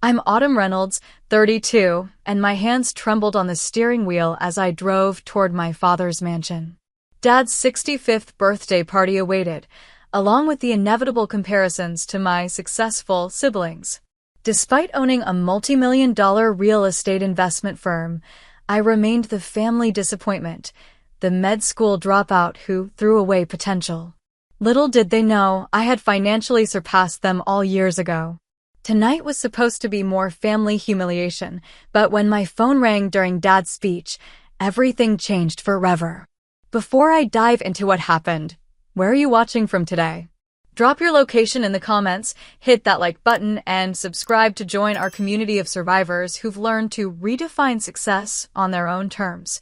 I'm Autumn Reynolds, 32, and my hands trembled on the steering wheel as I drove toward my father's mansion. Dad's 65th birthday party awaited, along with the inevitable comparisons to my successful siblings. Despite owning a multi-million-dollar real estate investment firm, I remained the family disappointment, the med school dropout who threw away potential. Little did they know I had financially surpassed them all years ago. Tonight was supposed to be more family humiliation, but when my phone rang during Dad's speech, everything changed forever. Before I dive into what happened, where are you watching from today? Drop your location in the comments, hit that like button, and subscribe to join our community of survivors who've learned to redefine success on their own terms.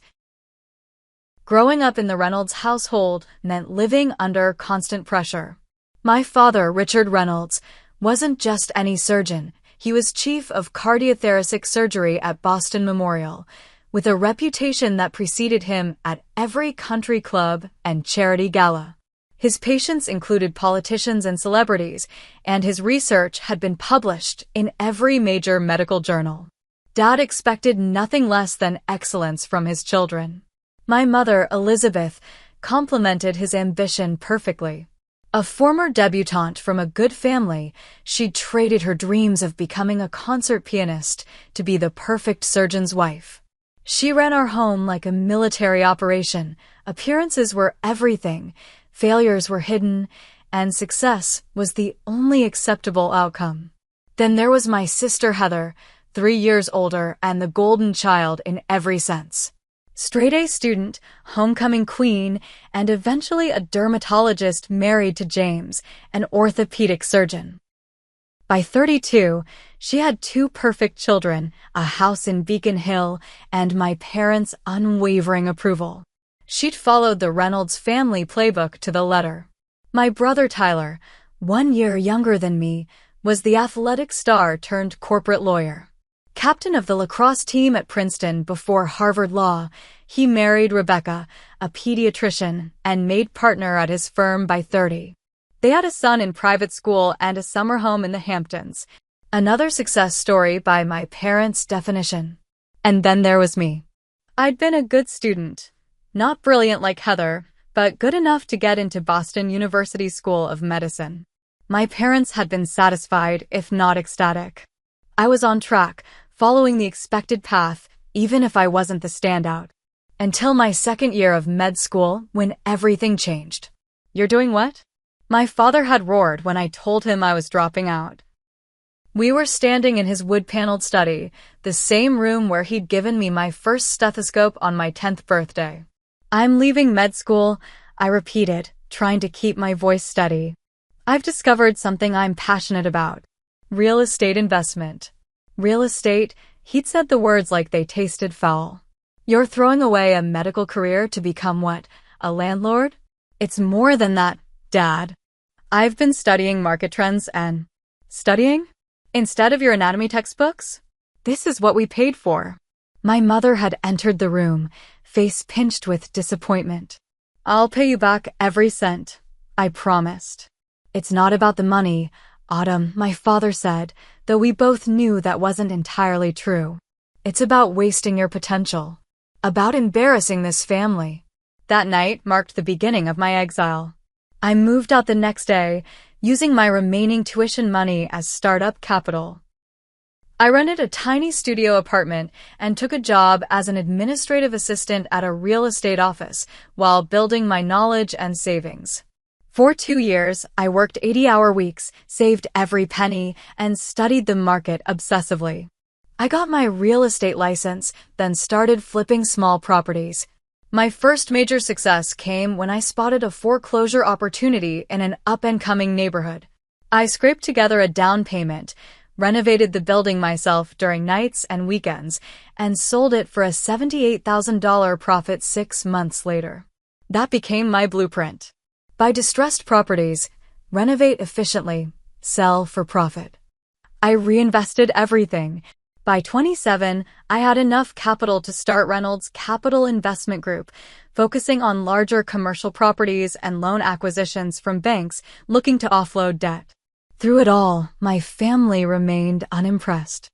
Growing up in the Reynolds household meant living under constant pressure. My father, Richard Reynolds, wasn't just any surgeon. He was chief of cardiothoracic surgery at Boston Memorial, with a reputation that preceded him at every country club and charity gala. His patients included politicians and celebrities, and his research had been published in every major medical journal. Dad expected nothing less than excellence from his children. My mother, Elizabeth, complemented his ambition perfectly. A former debutante from a good family, she traded her dreams of becoming a concert pianist to be the perfect surgeon's wife. She ran our home like a military operation. Appearances were everything, failures were hidden, and success was the only acceptable outcome. Then there was my sister Heather, 3 years older and the golden child in every sense. Straight-A student, homecoming queen, and eventually a dermatologist married to James, an orthopedic surgeon. By 32, she had 2 perfect children, a house in Beacon Hill, and my parents' unwavering approval. She'd followed the Reynolds family playbook to the letter. My brother Tyler, 1 year younger than me, was the athletic star turned corporate lawyer. Captain of the lacrosse team at Princeton before Harvard Law, he married Rebecca, a pediatrician, and made partner at his firm by 30. They had a son in private school and a summer home in the Hamptons. Another success story by my parents' definition. And then there was me. I'd been a good student. Not brilliant like Heather, but good enough to get into Boston University School of Medicine. My parents had been satisfied, if not ecstatic. I was on track, following the expected path, even if I wasn't the standout. Until my second year of med school, when everything changed. You're doing what? My father had roared when I told him I was dropping out. We were standing in his wood-paneled study, the same room where he'd given me my first stethoscope on my 10th birthday. I'm leaving med school, I repeated, trying to keep my voice steady. I've discovered something I'm passionate about. Real estate investment. Real estate, he'd said the words like they tasted foul. You're throwing away a medical career to become what? A landlord? It's more than that, Dad. I've been studying market trends and... Studying? Instead of your anatomy textbooks? This is what we paid for. My mother had entered the room, face pinched with disappointment. I'll pay you back every cent, I promised. It's not about the money, Autumn, my father said, though we both knew that wasn't entirely true. It's about wasting your potential. About embarrassing this family. That night marked the beginning of my exile. I moved out the next day, using my remaining tuition money as startup capital. I rented a tiny studio apartment and took a job as an administrative assistant at a real estate office while building my knowledge and savings. For 2 years, I worked 80-hour weeks, saved every penny, and studied the market obsessively. I got my real estate license, then started flipping small properties. My first major success came when I spotted a foreclosure opportunity in an up-and-coming neighborhood. I scraped together a down payment, renovated the building myself during nights and weekends, and sold it for a $78,000 profit 6 months later. That became my blueprint. Buy distressed properties, renovate efficiently, sell for profit. I reinvested everything. By 27, I had enough capital to start Reynolds Capital Investment Group, focusing on larger commercial properties and loan acquisitions from banks looking to offload debt. Through it all, my family remained unimpressed.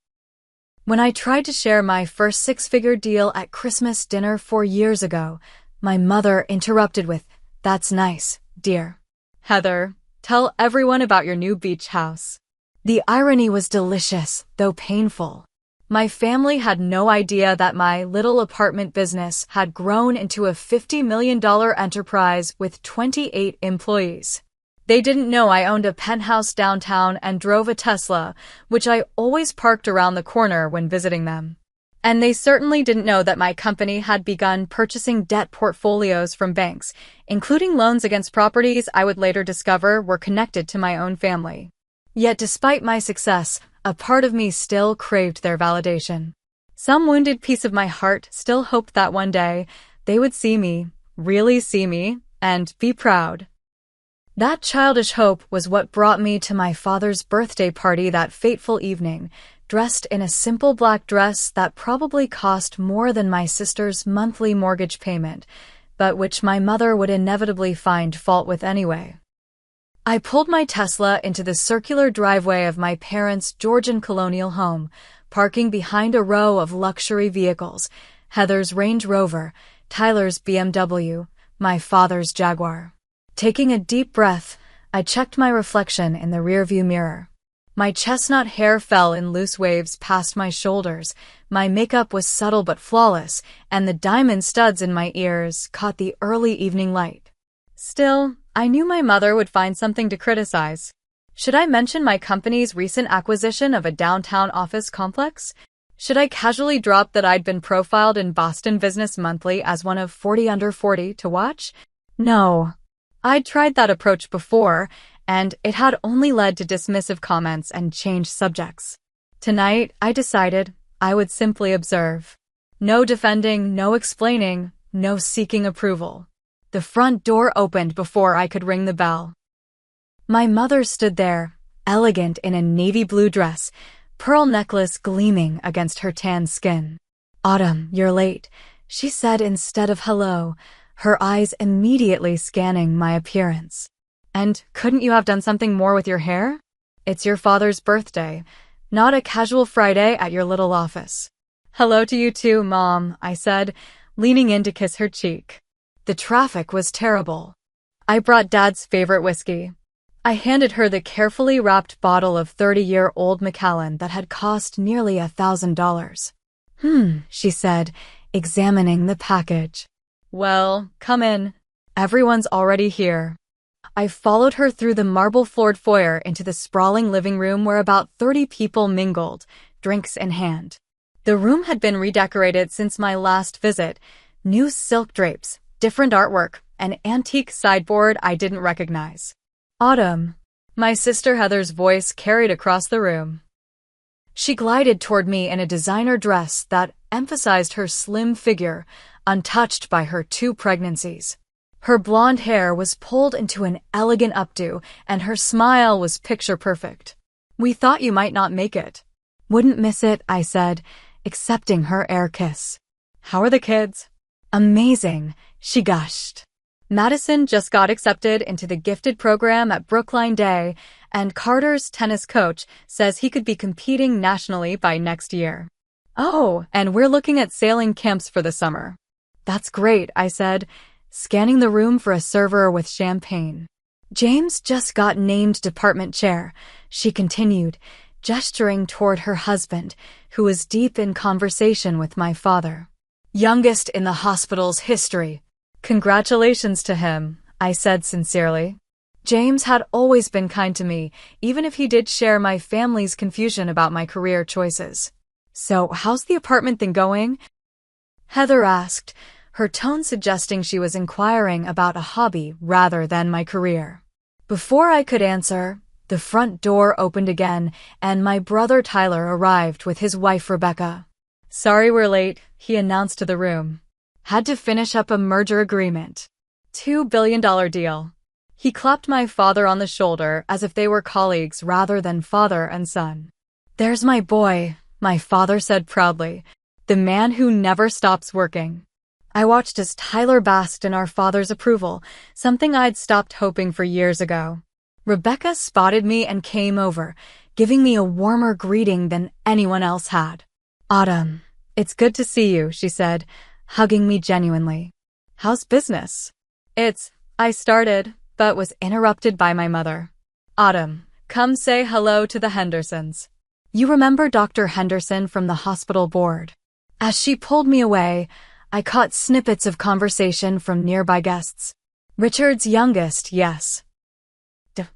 When I tried to share my first six-figure deal at Christmas dinner 4 years ago, my mother interrupted with, "That's nice, dear. Heather, tell everyone about your new beach house." The irony was delicious, though painful. My family had no idea that my little apartment business had grown into a $50 million enterprise with 28 employees. They didn't know I owned a penthouse downtown and drove a Tesla, which I always parked around the corner when visiting them. And they certainly didn't know that my company had begun purchasing debt portfolios from banks, including loans against properties I would later discover were connected to my own family. Yet despite my success, a part of me still craved their validation. Some wounded piece of my heart still hoped that one day they would see me, really see me, and be proud. That childish hope was what brought me to my father's birthday party that fateful evening, dressed in a simple black dress that probably cost more than my sister's monthly mortgage payment, but which my mother would inevitably find fault with anyway. I pulled my Tesla into the circular driveway of my parents' Georgian colonial home, parking behind a row of luxury vehicles, Heather's Range Rover, Tyler's BMW, my father's Jaguar. Taking a deep breath, I checked my reflection in the rearview mirror. My chestnut hair fell in loose waves past my shoulders, my makeup was subtle but flawless, and the diamond studs in my ears caught the early evening light. Still, I knew my mother would find something to criticize. Should I mention my company's recent acquisition of a downtown office complex? Should I casually drop that I'd been profiled in Boston Business Monthly as one of 40 under 40 to watch? No. I'd tried that approach before, and it had only led to dismissive comments and changed subjects. Tonight, I decided I would simply observe. No defending, no explaining, no seeking approval. The front door opened before I could ring the bell. My mother stood there, elegant in a navy blue dress, pearl necklace gleaming against her tan skin. "Autumn, you're late," she said instead of hello, her eyes immediately scanning my appearance. "And couldn't you have done something more with your hair? It's your father's birthday, not a casual Friday at your little office." "Hello to you too, Mom," I said, leaning in to kiss her cheek. The traffic was terrible. I brought Dad's favorite whiskey. I handed her the carefully wrapped bottle of 30-year-old Macallan that had cost nearly $1,000. She said, examining the package. "Well, come in. Everyone's already here." I followed her through the marble-floored foyer into the sprawling living room where about 30 people mingled, drinks in hand. The room had been redecorated since my last visit. New silk drapes, different artwork, an antique sideboard I didn't recognize. "Autumn," my sister Heather's voice carried across the room. She glided toward me in a designer dress that emphasized her slim figure, untouched by her 2 pregnancies. Her blonde hair was pulled into an elegant updo, and her smile was picture-perfect. "We thought you might not make it." "Wouldn't miss it," I said, accepting her air kiss. "How are the kids?" "Amazing," she gushed. "Madison just got accepted into the gifted program at Brookline Day, and Carter's tennis coach says he could be competing nationally by next year. Oh, and we're looking at sailing camps for the summer." "That's great," I said, scanning the room for a server with champagne. "James just got named department chair," she continued, gesturing toward her husband, who was deep in conversation with my father. "Youngest in the hospital's history." "Congratulations to him," I said sincerely. James had always been kind to me, even if he did share my family's confusion about my career choices. "So, how's the apartment thing going?" Heather asked, her tone suggesting she was inquiring about a hobby rather than my career. Before I could answer, the front door opened again, and my brother Tyler arrived with his wife Rebecca. "Sorry we're late," he announced to the room. "Had to finish up a merger agreement. $2 billion deal." He clapped my father on the shoulder as if they were colleagues rather than father and son. "There's my boy," my father said proudly, "the man who never stops working." I watched as Tyler basked in our father's approval, something I'd stopped hoping for years ago. Rebecca spotted me and came over, giving me a warmer greeting than anyone else had. "Autumn, it's good to see you," she said, hugging me genuinely. "How's business?" I started, but was interrupted by my mother. "Autumn, come say hello to the Hendersons. You remember Dr. Henderson from the hospital board?" As she pulled me away, I caught snippets of conversation from nearby guests. "Richard's youngest, yes.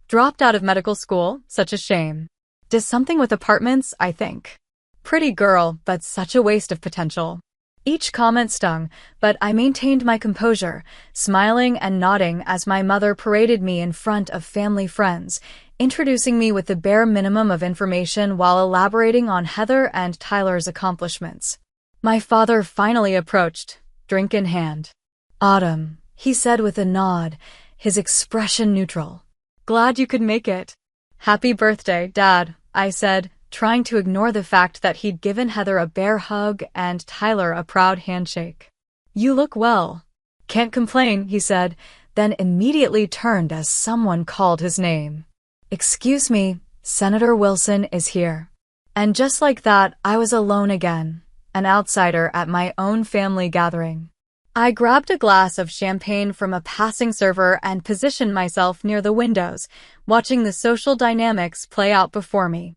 Dropped out of medical school, such a shame. Does something with apartments, I think. Pretty girl, but such a waste of potential." Each comment stung, but I maintained my composure, smiling and nodding as my mother paraded me in front of family friends, introducing me with the bare minimum of information while elaborating on Heather and Tyler's accomplishments. My father finally approached, drink in hand. "Autumn," he said with a nod, his expression neutral. "Glad you could make it." "Happy birthday, Dad," I said, trying to ignore the fact that he'd given Heather a bear hug and Tyler a proud handshake. "You look well." "Can't complain," he said, then immediately turned as someone called his name. "Excuse me, Senator Wilson is here." And just like that, I was alone again, an outsider at my own family gathering. I grabbed a glass of champagne from a passing server and positioned myself near the windows, watching the social dynamics play out before me.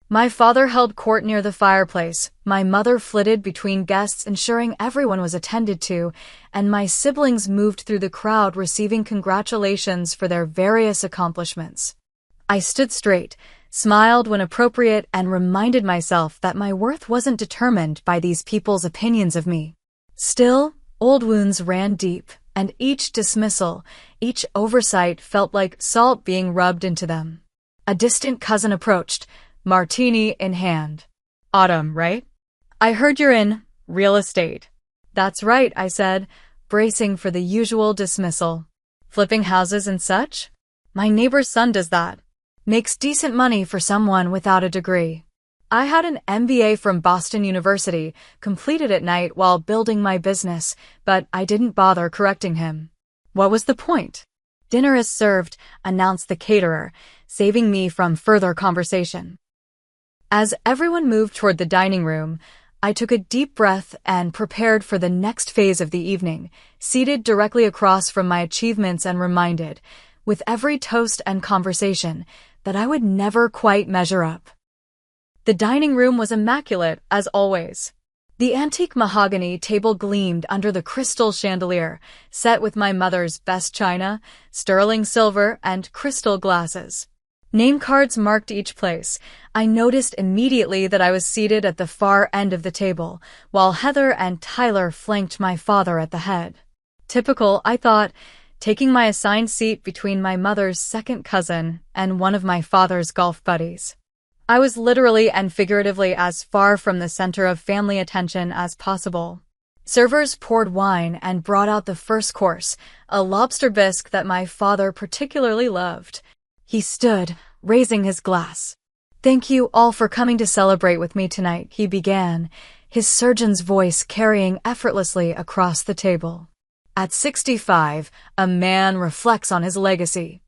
My father held court near the fireplace, my mother flitted between guests ensuring everyone was attended to, and my siblings moved through the crowd receiving congratulations for their various accomplishments. I stood straight, smiled when appropriate, and reminded myself that my worth wasn't determined by these people's opinions of me. Still, old wounds ran deep, and each dismissal, each oversight felt like salt being rubbed into them. A distant cousin approached, martini in hand. "Autumn, right? I heard you're in real estate." "That's right," I said, bracing for the usual dismissal. "Flipping houses and such?" "My neighbor's son does that. Makes decent money for someone without a degree." I had an MBA from Boston University, completed at night while building my business, but I didn't bother correcting him. What was the point? "Dinner is served," announced the caterer, saving me from further conversation. As everyone moved toward the dining room, I took a deep breath and prepared for the next phase of the evening, seated directly across from my achievements and reminded, with every toast and conversation, that I would never quite measure up. The dining room was immaculate, as always. The antique mahogany table gleamed under the crystal chandelier, set with my mother's best china, sterling silver, and crystal glasses. Name cards marked each place. I noticed immediately that I was seated at the far end of the table, while Heather and Tyler flanked my father at the head. Typical, I thought, taking my assigned seat between my mother's second cousin and one of my father's golf buddies. I was literally and figuratively as far from the center of family attention as possible. Servers poured wine and brought out the first course, a lobster bisque that my father particularly loved. He stood, raising his glass. "Thank you all for coming to celebrate with me tonight," he began, his surgeon's voice carrying effortlessly across the table. At 65, a man reflects on his legacy.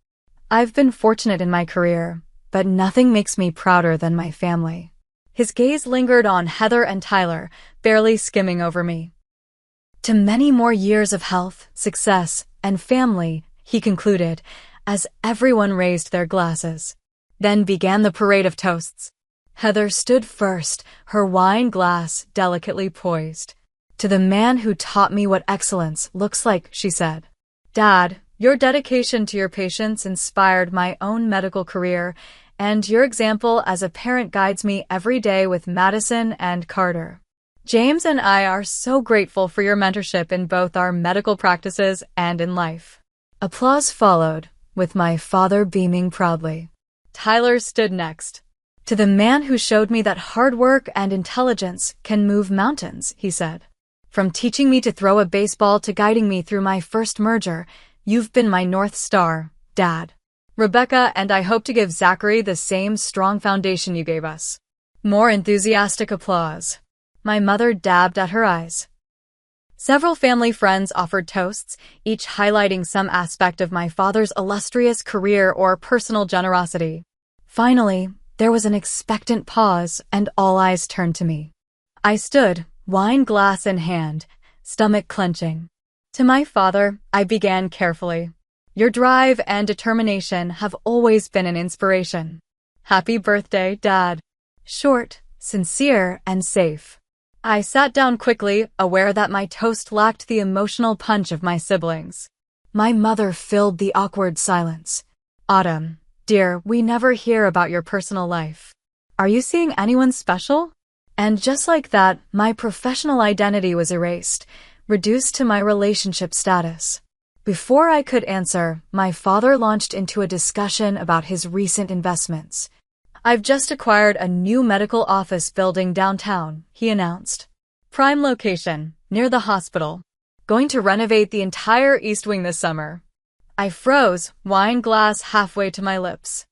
I've been fortunate in my career, but nothing makes me prouder than my family. His gaze lingered on Heather and Tyler, barely skimming over me. "To many more years of health, success, and family," he concluded, as everyone raised their glasses. Then began the parade of toasts. Heather stood first, her wine glass delicately poised. "To the man who taught me what excellence looks like," she said. "Dad, your dedication to your patients inspired my own medical career, and your example as a parent guides me every day with Madison and Carter. James and I are so grateful for your mentorship in both our medical practices and in life." Applause followed, with my father beaming proudly. Tyler stood next. "To the man who showed me that hard work and intelligence can move mountains," he said. "From teaching me to throw a baseball to guiding me through my first merger, you've been my North Star, Dad. Rebecca and I hope to give Zachary the same strong foundation you gave us." More enthusiastic applause. My mother dabbed at her eyes. Several family friends offered toasts, each highlighting some aspect of my father's illustrious career or personal generosity. Finally, there was an expectant pause, and all eyes turned to me. I stood, wine glass in hand, stomach clenching. To my father, I began carefully. Your drive and determination have always been an inspiration. Happy birthday, Dad. Short, sincere, and safe. I sat down quickly, aware that my toast lacked the emotional punch of my siblings. My mother filled the awkward silence. Autumn, dear, we never hear about your personal life. Are you seeing anyone special? And just like that, my professional identity was erased, reduced to my relationship status. Before I could answer, my father launched into a discussion about his recent investments. I've just acquired a new medical office building downtown, he announced. Prime location, near the hospital. Going to renovate the entire East Wing this summer. I froze, wine glass halfway to my lips.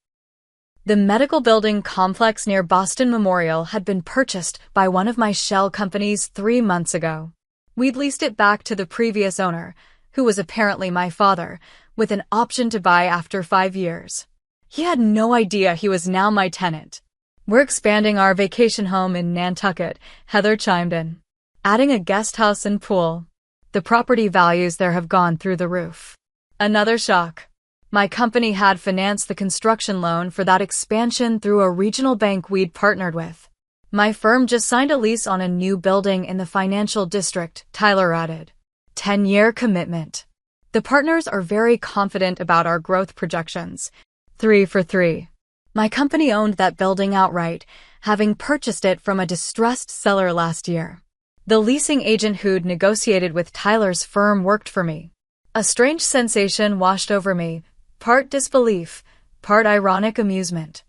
The medical building complex near Boston Memorial had been purchased by one of my shell companies 3 months ago. We'd leased it back to the previous owner, who was apparently my father, with an option to buy after 5 years. He had no idea he was now my tenant. We're expanding our vacation home in Nantucket, Heather chimed in. Adding a guest house and pool. The property values there have gone through the roof. Another shock. My company had financed the construction loan for that expansion through a regional bank we'd partnered with. My firm just signed a lease on a new building in the financial district, Tyler added. 10-year commitment. The partners are very confident about our growth projections. 3 for 3. My company owned that building outright, having purchased it from a distressed seller last year. The leasing agent who'd negotiated with Tyler's firm worked for me. A strange sensation washed over me, part disbelief, part ironic amusement.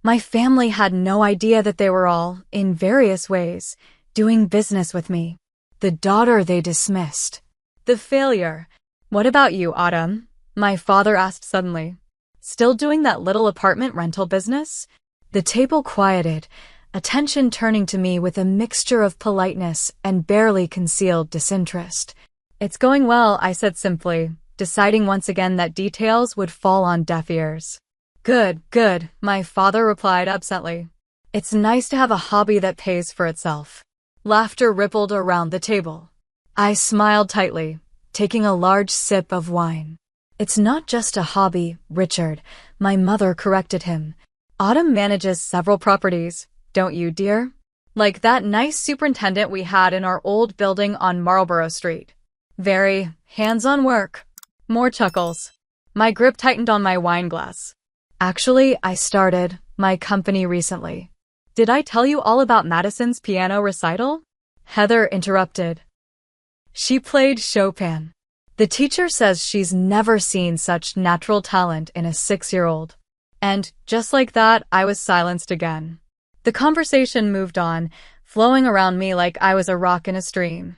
My family had no idea that they were all, in various ways, doing business with me. The daughter they dismissed. The failure. What about you, Autumn? My father asked suddenly. Still doing that little apartment rental business? The table quieted, attention turning to me with a mixture of politeness and barely concealed disinterest. It's going well, I said simply, deciding once again that details would fall on deaf ears. Good, good, my father replied absently. It's nice to have a hobby that pays for itself. Laughter rippled around the table. I smiled tightly, taking a large sip of wine. It's not just a hobby, Richard, my mother corrected him. Autumn manages several properties, don't you, dear? Like that nice superintendent we had in our old building on Marlborough Street. Very hands-on work. More chuckles. My grip tightened on my wine glass. Actually, I started my company recently. Did I tell you all about Madison's piano recital? Heather interrupted. She played Chopin. The teacher says she's never seen such natural talent in a 6-year-old. And, just like that, I was silenced again. The conversation moved on, flowing around me like I was a rock in a stream.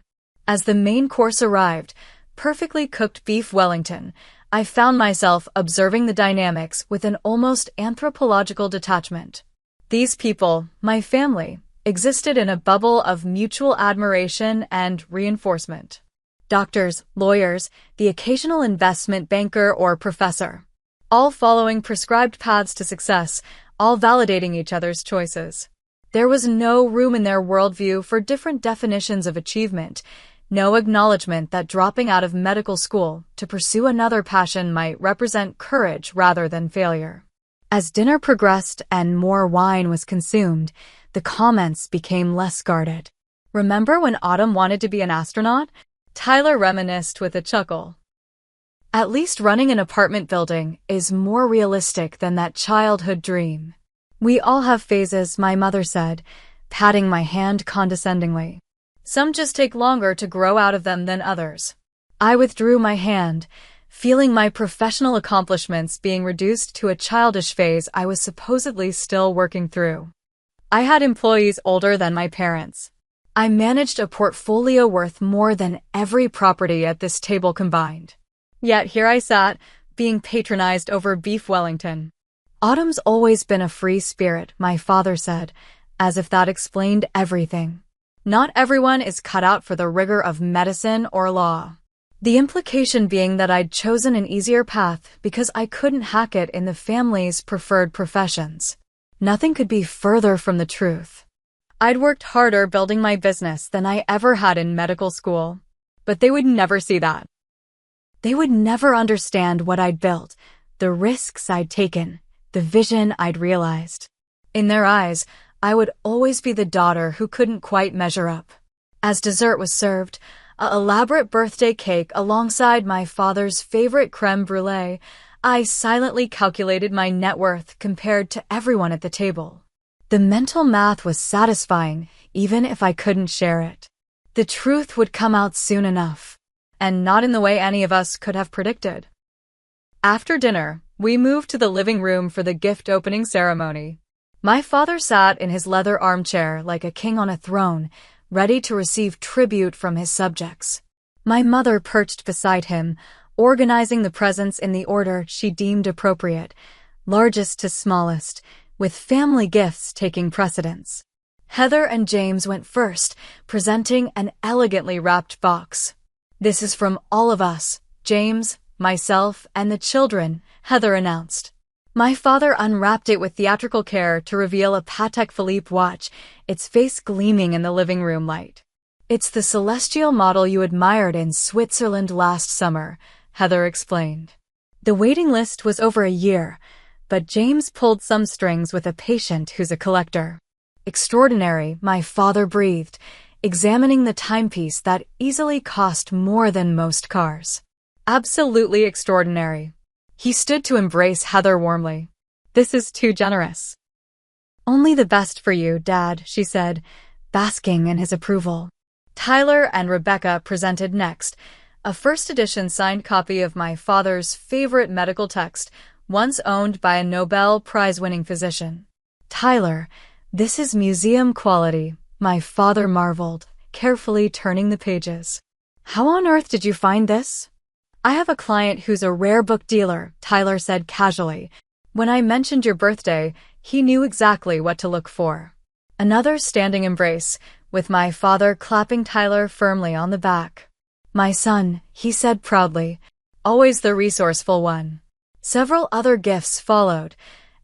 As the main course arrived, perfectly cooked beef Wellington, I found myself observing the dynamics with an almost anthropological detachment. These people, my family, existed in a bubble of mutual admiration and reinforcement. Doctors, lawyers, the occasional investment banker or professor. All following prescribed paths to success, all validating each other's choices. There was no room in their worldview for different definitions of achievement, no acknowledgement that dropping out of medical school to pursue another passion might represent courage rather than failure. As dinner progressed and more wine was consumed, the comments became less guarded. Remember when Autumn wanted to be an astronaut? Tyler reminisced with a chuckle. At least running an apartment building is more realistic than that childhood dream. We all have phases, my mother said, patting my hand condescendingly. Some just take longer to grow out of them than others. I withdrew my hand, feeling my professional accomplishments being reduced to a childish phase I was supposedly still working through. I had employees older than my parents. I managed a portfolio worth more than every property at this table combined. Yet here I sat, being patronized over beef Wellington. Autumn's always been a free spirit, my father said, as if that explained everything. Not everyone is cut out for the rigor of medicine or law. The implication being that I'd chosen an easier path because I couldn't hack it in the family's preferred professions. Nothing could be further from the truth. I'd worked harder building my business than I ever had in medical school. But they would never see that. They would never understand what I'd built, the risks I'd taken, the vision I'd realized. In their eyes, I would always be the daughter who couldn't quite measure up. As dessert was served, an elaborate birthday cake alongside my father's favorite creme brulee, I silently calculated my net worth compared to everyone at the table. The mental math was satisfying, even if I couldn't share it. The truth would come out soon enough, and not in the way any of us could have predicted. After dinner, we moved to the living room for the gift opening ceremony. My father sat in his leather armchair like a king on a throne, ready to receive tribute from his subjects. My mother perched beside him, organizing the presents in the order she deemed appropriate, largest to smallest, with family gifts taking precedence. Heather and James went first, presenting an elegantly wrapped box. "This is from all of us, James, myself, and the children," Heather announced. My father unwrapped it with theatrical care to reveal a Patek Philippe watch, its face gleaming in the living room light. "It's the celestial model you admired in Switzerland last summer," Heather explained. The waiting list was over a year, but James pulled some strings with a patient who's a collector. "Extraordinary," my father breathed, examining the timepiece that easily cost more than most cars. "Absolutely extraordinary." He stood to embrace Heather warmly. "This is too generous." "Only the best for you, Dad," she said, basking in his approval. Tyler and Rebecca presented next, a first edition signed copy of my father's favorite medical text, once owned by a Nobel Prize-winning physician. "Tyler, this is museum quality," my father marveled, carefully turning the pages. "How on earth did you find this?" "I have a client who's a rare book dealer," Tyler said casually. "When I mentioned your birthday, he knew exactly what to look for." Another standing embrace, with my father clapping Tyler firmly on the back. "My son," he said proudly, "always the resourceful one." Several other gifts followed,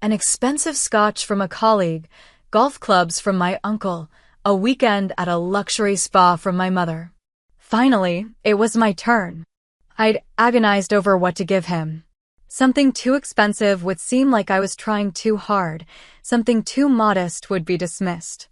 an expensive scotch from a colleague, golf clubs from my uncle, a weekend at a luxury spa from my mother. Finally, it was my turn. I'd agonized over what to give him. Something too expensive would seem like I was trying too hard, something too modest would be dismissed.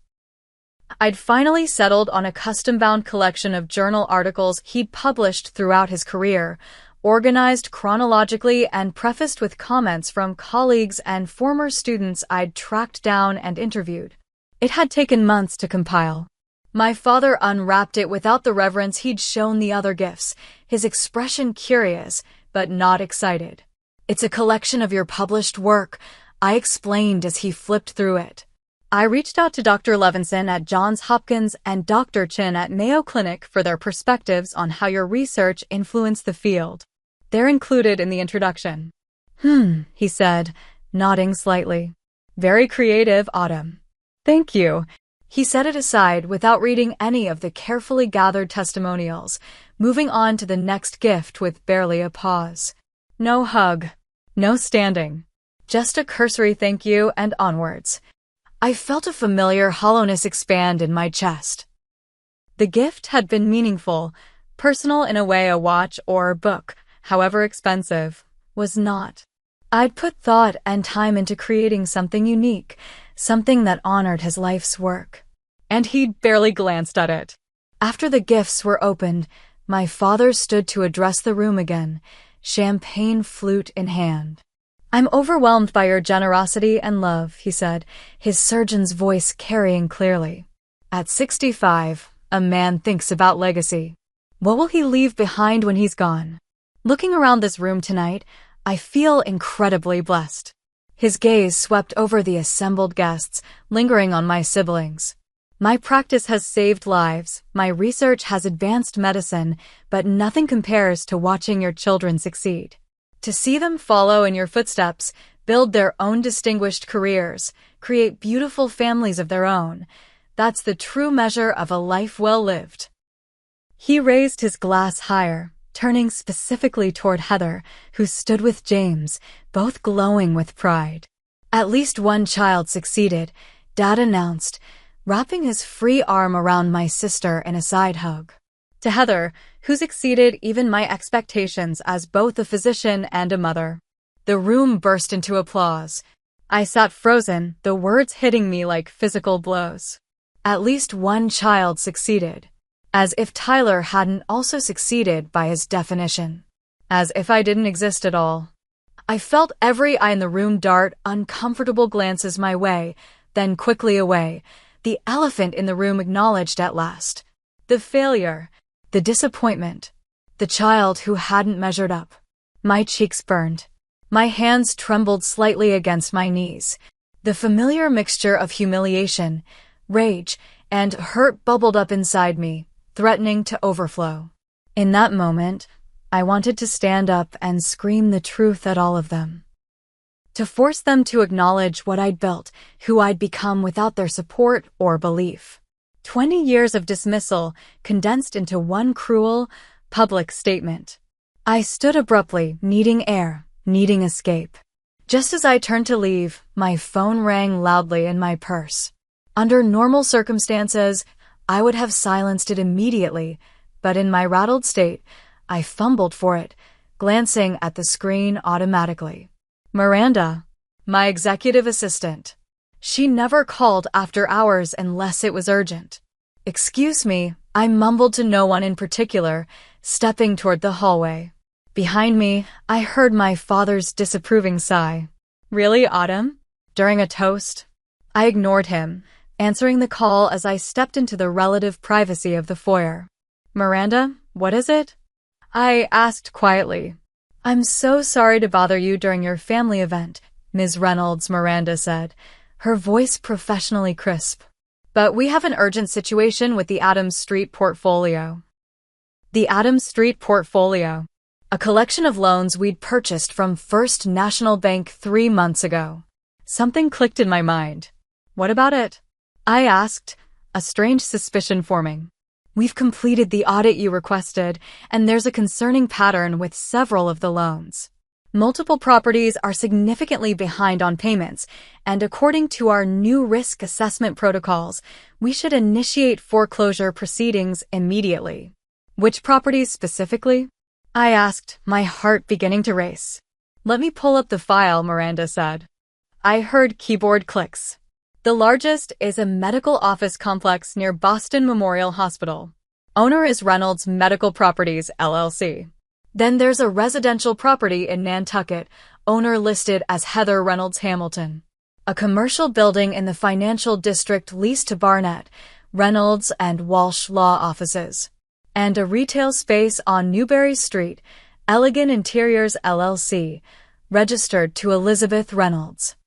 I'd finally settled on a custom-bound collection of journal articles he'd published throughout his career, organized chronologically and prefaced with comments from colleagues and former students I'd tracked down and interviewed. It had taken months to compile. My father unwrapped it without the reverence he'd shown the other gifts, his expression curious, but not excited. "It's a collection of your published work," I explained as he flipped through it. I reached out to Dr. Levinson at Johns Hopkins and Dr. Chin at Mayo Clinic for their perspectives on how your research influenced the field. They're included in the introduction. He said, nodding slightly. "Very creative, Autumn." "Thank you." He set it aside without reading any of the carefully gathered testimonials, moving on to the next gift with barely a pause. No hug. No standing. Just a cursory thank you and onwards. I felt a familiar hollowness expand in my chest. The gift had been meaningful, personal in a way a watch or book, however expensive, was not. I'd put thought and time into creating something unique, something that honored his life's work. And he'd barely glanced at it. After the gifts were opened, my father stood to address the room again, champagne flute in hand. "I'm overwhelmed by your generosity and love," he said, his surgeon's voice carrying clearly. "At 65, a man thinks about legacy. What will he leave behind when he's gone? Looking around this room tonight, I feel incredibly blessed." His gaze swept over the assembled guests, lingering on my siblings. "My practice has saved lives, my research has advanced medicine, but nothing compares to watching your children succeed. To see them follow in your footsteps, build their own distinguished careers, create beautiful families of their own, That's the true measure of a life well lived." He raised his glass higher, turning specifically toward Heather, who stood with James, both glowing with pride. "At least one child succeeded," Dad announced, wrapping his free arm around my sister in a side hug. To Heather, who's exceeded even my expectations as both a physician and a mother. The room burst into applause. I sat frozen, the words hitting me like physical blows. At least one child succeeded. As if Tyler hadn't also succeeded by his definition. As if I didn't exist at all. I felt every eye in the room dart uncomfortable glances my way, then quickly away. The elephant in the room acknowledged at last. The failure. The disappointment. The child who hadn't measured up. My cheeks burned. My hands trembled slightly against my knees. The familiar mixture of humiliation, rage, and hurt bubbled up inside me, threatening to overflow. In that moment, I wanted to stand up and scream the truth at all of them. To force them to acknowledge what I'd built, who I'd become without their support or belief. 20 years of dismissal condensed into one cruel, public statement. I stood abruptly, needing air, needing escape. Just as I turned to leave, my phone rang loudly in my purse. Under normal circumstances, I would have silenced it immediately, but in my rattled state, I fumbled for it, glancing at the screen automatically. Miranda, my executive assistant. She never called after hours unless it was urgent. "Excuse me," I mumbled to no one in particular, stepping toward the hallway. Behind me, I heard my father's disapproving sigh. "Really, Autumn?" During a toast. I ignored him, answering the call as I stepped into the relative privacy of the foyer. "Miranda, what is it?" I asked quietly. "I'm so sorry to bother you during your family event," Ms. Reynolds, Miranda said, her voice professionally crisp. "But we have an urgent situation with the Adams Street portfolio." The Adams Street portfolio. A collection of loans we'd purchased from First National Bank 3 months ago. Something clicked in my mind. "What about it?" I asked, a strange suspicion forming. "We've completed the audit you requested, and there's a concerning pattern with several of the loans. Multiple properties are significantly behind on payments, and according to our new risk assessment protocols, we should initiate foreclosure proceedings immediately." "Which properties specifically?" I asked, my heart beginning to race. "Let me pull up the file," Miranda said. I heard keyboard clicks. The largest is a medical office complex near Boston Memorial Hospital. Owner is Reynolds Medical Properties, LLC. Then there's a residential property in Nantucket, owner listed as Heather Reynolds Hamilton. A commercial building in the financial district leased to Barnett, Reynolds and Walsh Law Offices. And a retail space on Newberry Street, Elegant Interiors, LLC, registered to Elizabeth Reynolds.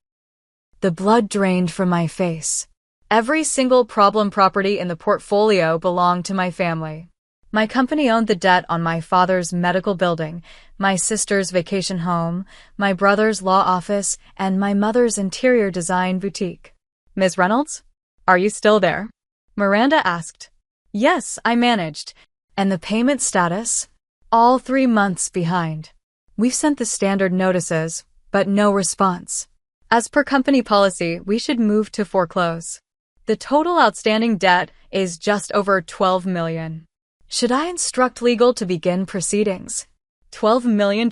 The blood drained from my face. Every single problem property in the portfolio belonged to my family. My company owned the debt on my father's medical building, my sister's vacation home, my brother's law office, and my mother's interior design boutique. "Ms. Reynolds? Are you still there?" Miranda asked. "Yes, I managed. And the payment status?" "All 3 months behind. We've sent the standard notices, but no response. As per company policy, we should move to foreclose. The total outstanding debt is just over $12 million. Should I instruct legal to begin proceedings?" $12 million.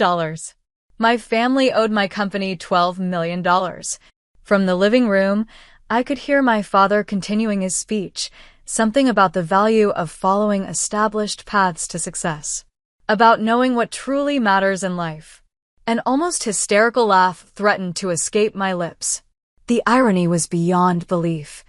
My family owed my company $12 million. From the living room, I could hear my father continuing his speech, something about the value of following established paths to success. About knowing what truly matters in life. An almost hysterical laugh threatened to escape my lips. The irony was beyond belief.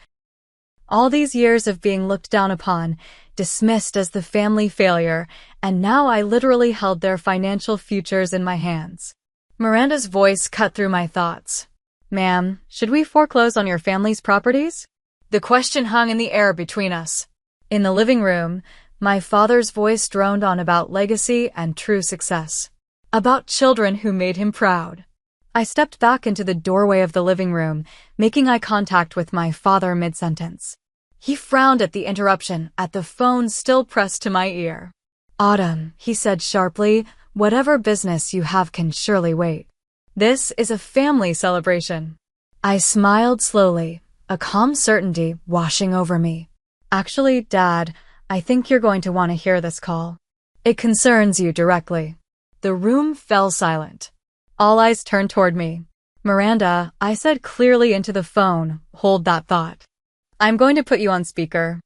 All these years of being looked down upon, dismissed as the family failure, and now I literally held their financial futures in my hands. Miranda's voice cut through my thoughts. "Ma'am, should we foreclose on your family's properties?" The question hung in the air between us. In the living room, my father's voice droned on about legacy and true success. About children who made him proud. I stepped back into the doorway of the living room, making eye contact with my father mid-sentence. He frowned at the interruption, at the phone still pressed to my ear. Autumn, he said sharply, whatever business you have can surely wait. This is a family celebration. I smiled slowly, a calm certainty washing over me. Actually, Dad, I think you're going to want to hear this call. It concerns you directly. The room fell silent. All eyes turned toward me. Miranda, I said clearly into the phone, hold that thought. I'm going to put you on speaker.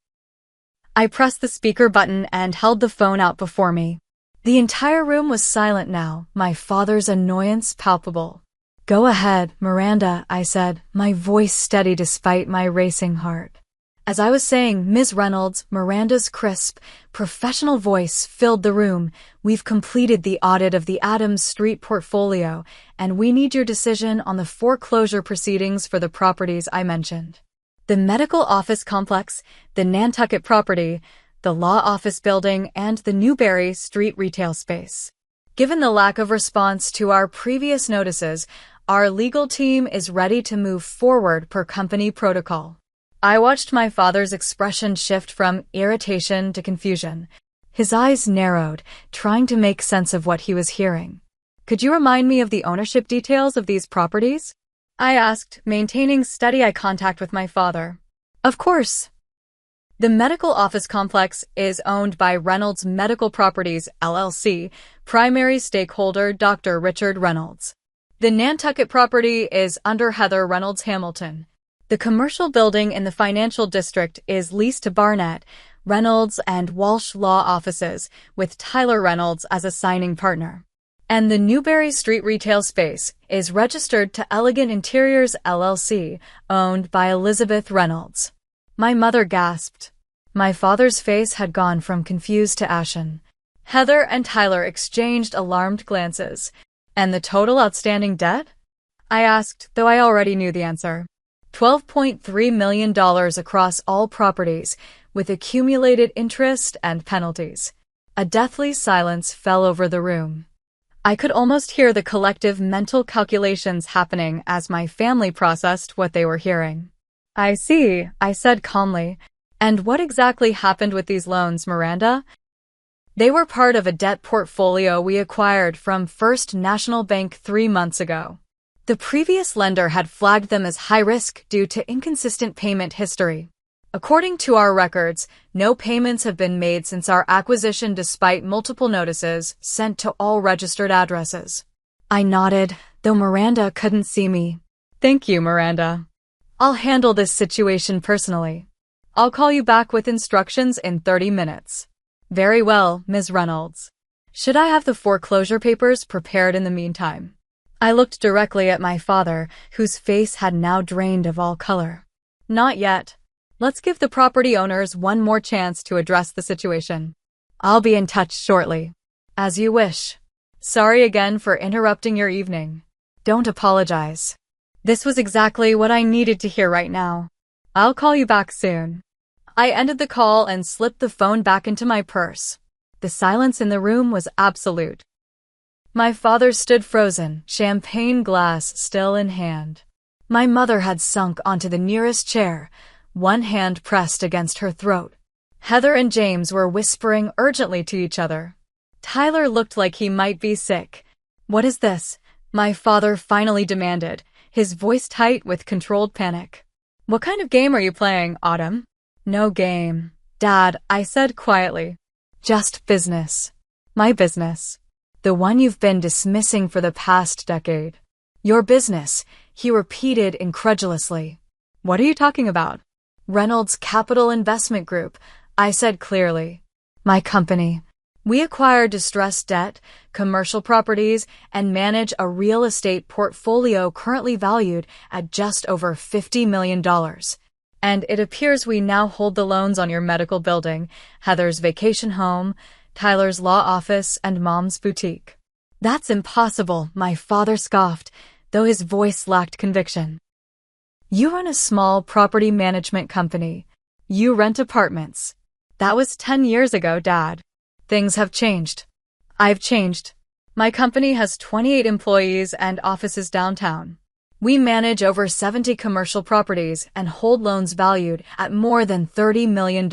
I pressed the speaker button and held the phone out before me. The entire room was silent now, my father's annoyance palpable. Go ahead, Miranda, I said, my voice steady despite my racing heart. As I was saying, Ms. Reynolds, Miranda's crisp, professional voice filled the room. We've completed the audit of the Adams Street portfolio, and we need your decision on the foreclosure proceedings for the properties I mentioned. The medical office complex, the Nantucket property, the law office building, and the Newberry Street retail space. Given the lack of response to our previous notices, our legal team is ready to move forward per company protocol. I watched my father's expression shift from irritation to confusion. His eyes narrowed, trying to make sense of what he was hearing. Could you remind me of the ownership details of these properties? I asked, maintaining steady eye contact with my father. Of course. The medical office complex is owned by Reynolds Medical Properties, LLC, primary stakeholder Dr. Richard Reynolds. The Nantucket property is under Heather Reynolds Hamilton. The commercial building in the financial district is leased to Barnett, Reynolds, and Walsh Law Offices, with Tyler Reynolds as a signing partner. And the Newberry Street retail space is registered to Elegant Interiors, LLC, owned by Elizabeth Reynolds. My mother gasped. My father's face had gone from confused to ashen. Heather and Tyler exchanged alarmed glances. And the total outstanding debt? I asked, though I already knew the answer. $12.3 million across all properties, with accumulated interest and penalties. A deathly silence fell over the room. I could almost hear the collective mental calculations happening as my family processed what they were hearing. I see, I said calmly. And what exactly happened with these loans, Miranda? They were part of a debt portfolio we acquired from First National Bank 3 months ago. The previous lender had flagged them as high risk due to inconsistent payment history. According to our records, no payments have been made since our acquisition despite multiple notices sent to all registered addresses. I nodded, though Miranda couldn't see me. Thank you, Miranda. I'll handle this situation personally. I'll call you back with instructions in 30 minutes. Very well, Ms. Reynolds. Should I have the foreclosure papers prepared in the meantime? I looked directly at my father, whose face had now drained of all color. Not yet. Let's give the property owners one more chance to address the situation. I'll be in touch shortly. As you wish. Sorry again for interrupting your evening. Don't apologize. This was exactly what I needed to hear right now. I'll call you back soon. I ended the call and slipped the phone back into my purse. The silence in the room was absolute. My father stood frozen, champagne glass still in hand. My mother had sunk onto the nearest chair, one hand pressed against her throat. Heather and James were whispering urgently to each other. Tyler looked like he might be sick. What is this? My father finally demanded, his voice tight with controlled panic. What kind of game are you playing, Autumn? No game, Dad, I said quietly. Just business. My business. The one you've been dismissing for the past decade. Your business, he repeated incredulously. What are you talking about? Reynolds Capital Investment Group, I said clearly. My company. We acquire distressed debt, commercial properties, and manage a real estate portfolio currently valued at just over $50 million. And it appears we now hold the loans on your medical building, Heather's vacation home, Tyler's law office, and Mom's boutique. That's impossible, my father scoffed, though his voice lacked conviction. You run a small property management company. You rent apartments. That was 10 years ago, Dad. Things have changed. I've changed. My company has 28 employees and offices downtown. We manage over 70 commercial properties and hold loans valued at more than $30 million,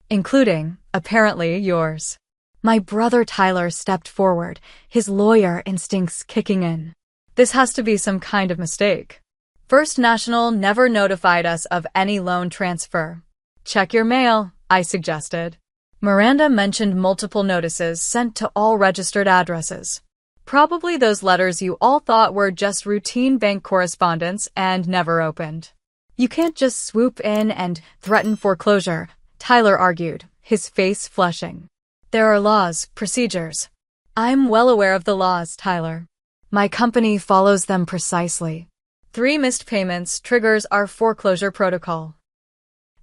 including, apparently, yours. My brother Tyler stepped forward, his lawyer instincts kicking in. This has to be some kind of mistake. First National never notified us of any loan transfer. Check your mail, I suggested. Miranda mentioned multiple notices sent to all registered addresses. Probably those letters you all thought were just routine bank correspondence and never opened. You can't just swoop in and threaten foreclosure, Tyler argued, his face flushing. There are laws, procedures. I'm well aware of the laws, Tyler. My company follows them precisely. 3 missed payments triggers our foreclosure protocol.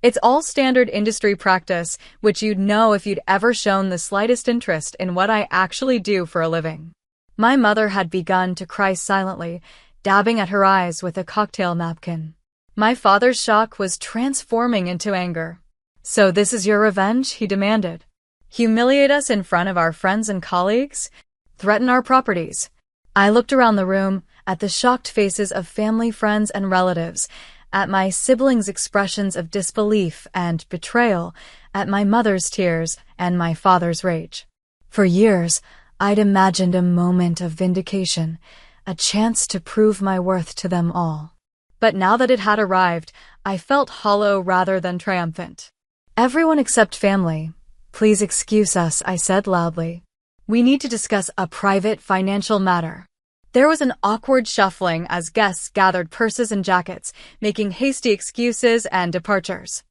It's all standard industry practice, which you'd know if you'd ever shown the slightest interest in what I actually do for a living. My mother had begun to cry silently, dabbing at her eyes with a cocktail napkin. My father's shock was transforming into anger. So this is your revenge, he demanded. Humiliate us in front of our friends and colleagues? Threaten our properties? I looked around the room, at the shocked faces of family, friends, and relatives, at my siblings' expressions of disbelief and betrayal, at my mother's tears and my father's rage. For years, I'd imagined a moment of vindication, a chance to prove my worth to them all. But now that it had arrived, I felt hollow rather than triumphant. Everyone except family, please excuse us, I said loudly. We need to discuss a private financial matter. There was an awkward shuffling as guests gathered purses and jackets, making hasty excuses and departures.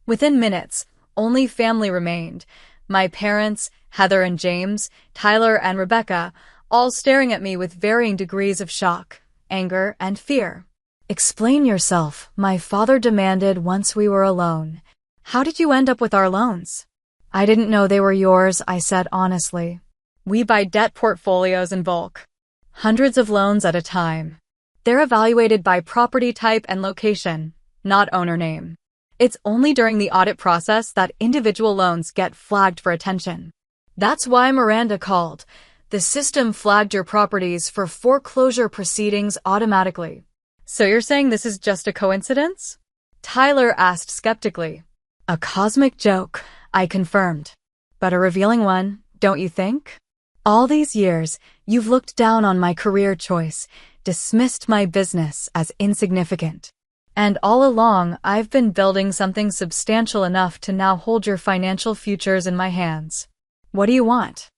Within minutes, only family remained. My parents, Heather and James, Tyler and Rebecca, all staring at me with varying degrees of shock, anger, and fear. Explain yourself, my father demanded once we were alone. How did you end up with our loans? I didn't know they were yours, I said honestly. We buy debt portfolios in bulk. Hundreds of loans at a time. They're evaluated by property type and location, not owner name. It's only during the audit process that individual loans get flagged for attention. That's why Miranda called. The system flagged your properties for foreclosure proceedings automatically. So you're saying this is just a coincidence? Tyler asked skeptically. A cosmic joke, I confirmed. But a revealing one, don't you think? All these years, you've looked down on my career choice, dismissed my business as insignificant. And all along, I've been building something substantial enough to now hold your financial futures in my hands. What do you want?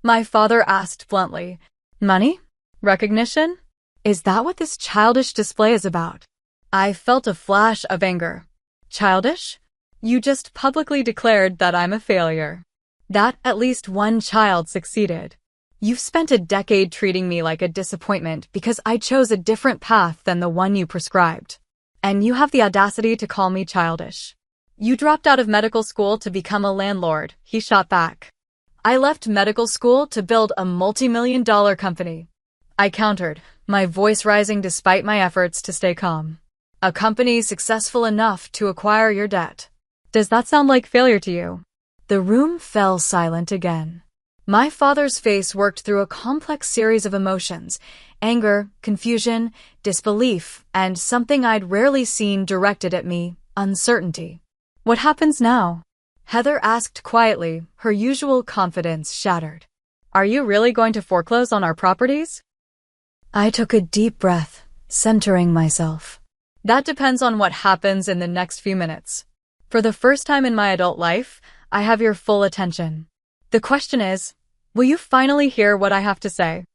My father asked bluntly. Money? Recognition? Is that what this childish display is about? I felt a flash of anger. Childish? You just publicly declared that I'm a failure. That at least one child succeeded. You've spent a decade treating me like a disappointment because I chose a different path than the one you prescribed. And you have the audacity to call me childish. You dropped out of medical school to become a landlord, he shot back. I left medical school to build a multi-million-dollar company. I countered, my voice rising despite my efforts to stay calm. A company successful enough to acquire your debt. Does that sound like failure to you? The room fell silent again. My father's face worked through a complex series of emotions, anger, confusion, disbelief, and something I'd rarely seen directed at me, uncertainty. What happens now? Heather asked quietly, her usual confidence shattered. Are you really going to foreclose on our properties? I took a deep breath, centering myself. That depends on what happens in the next few minutes. For the first time in my adult life, I have your full attention. The question is, will you finally hear what I have to say?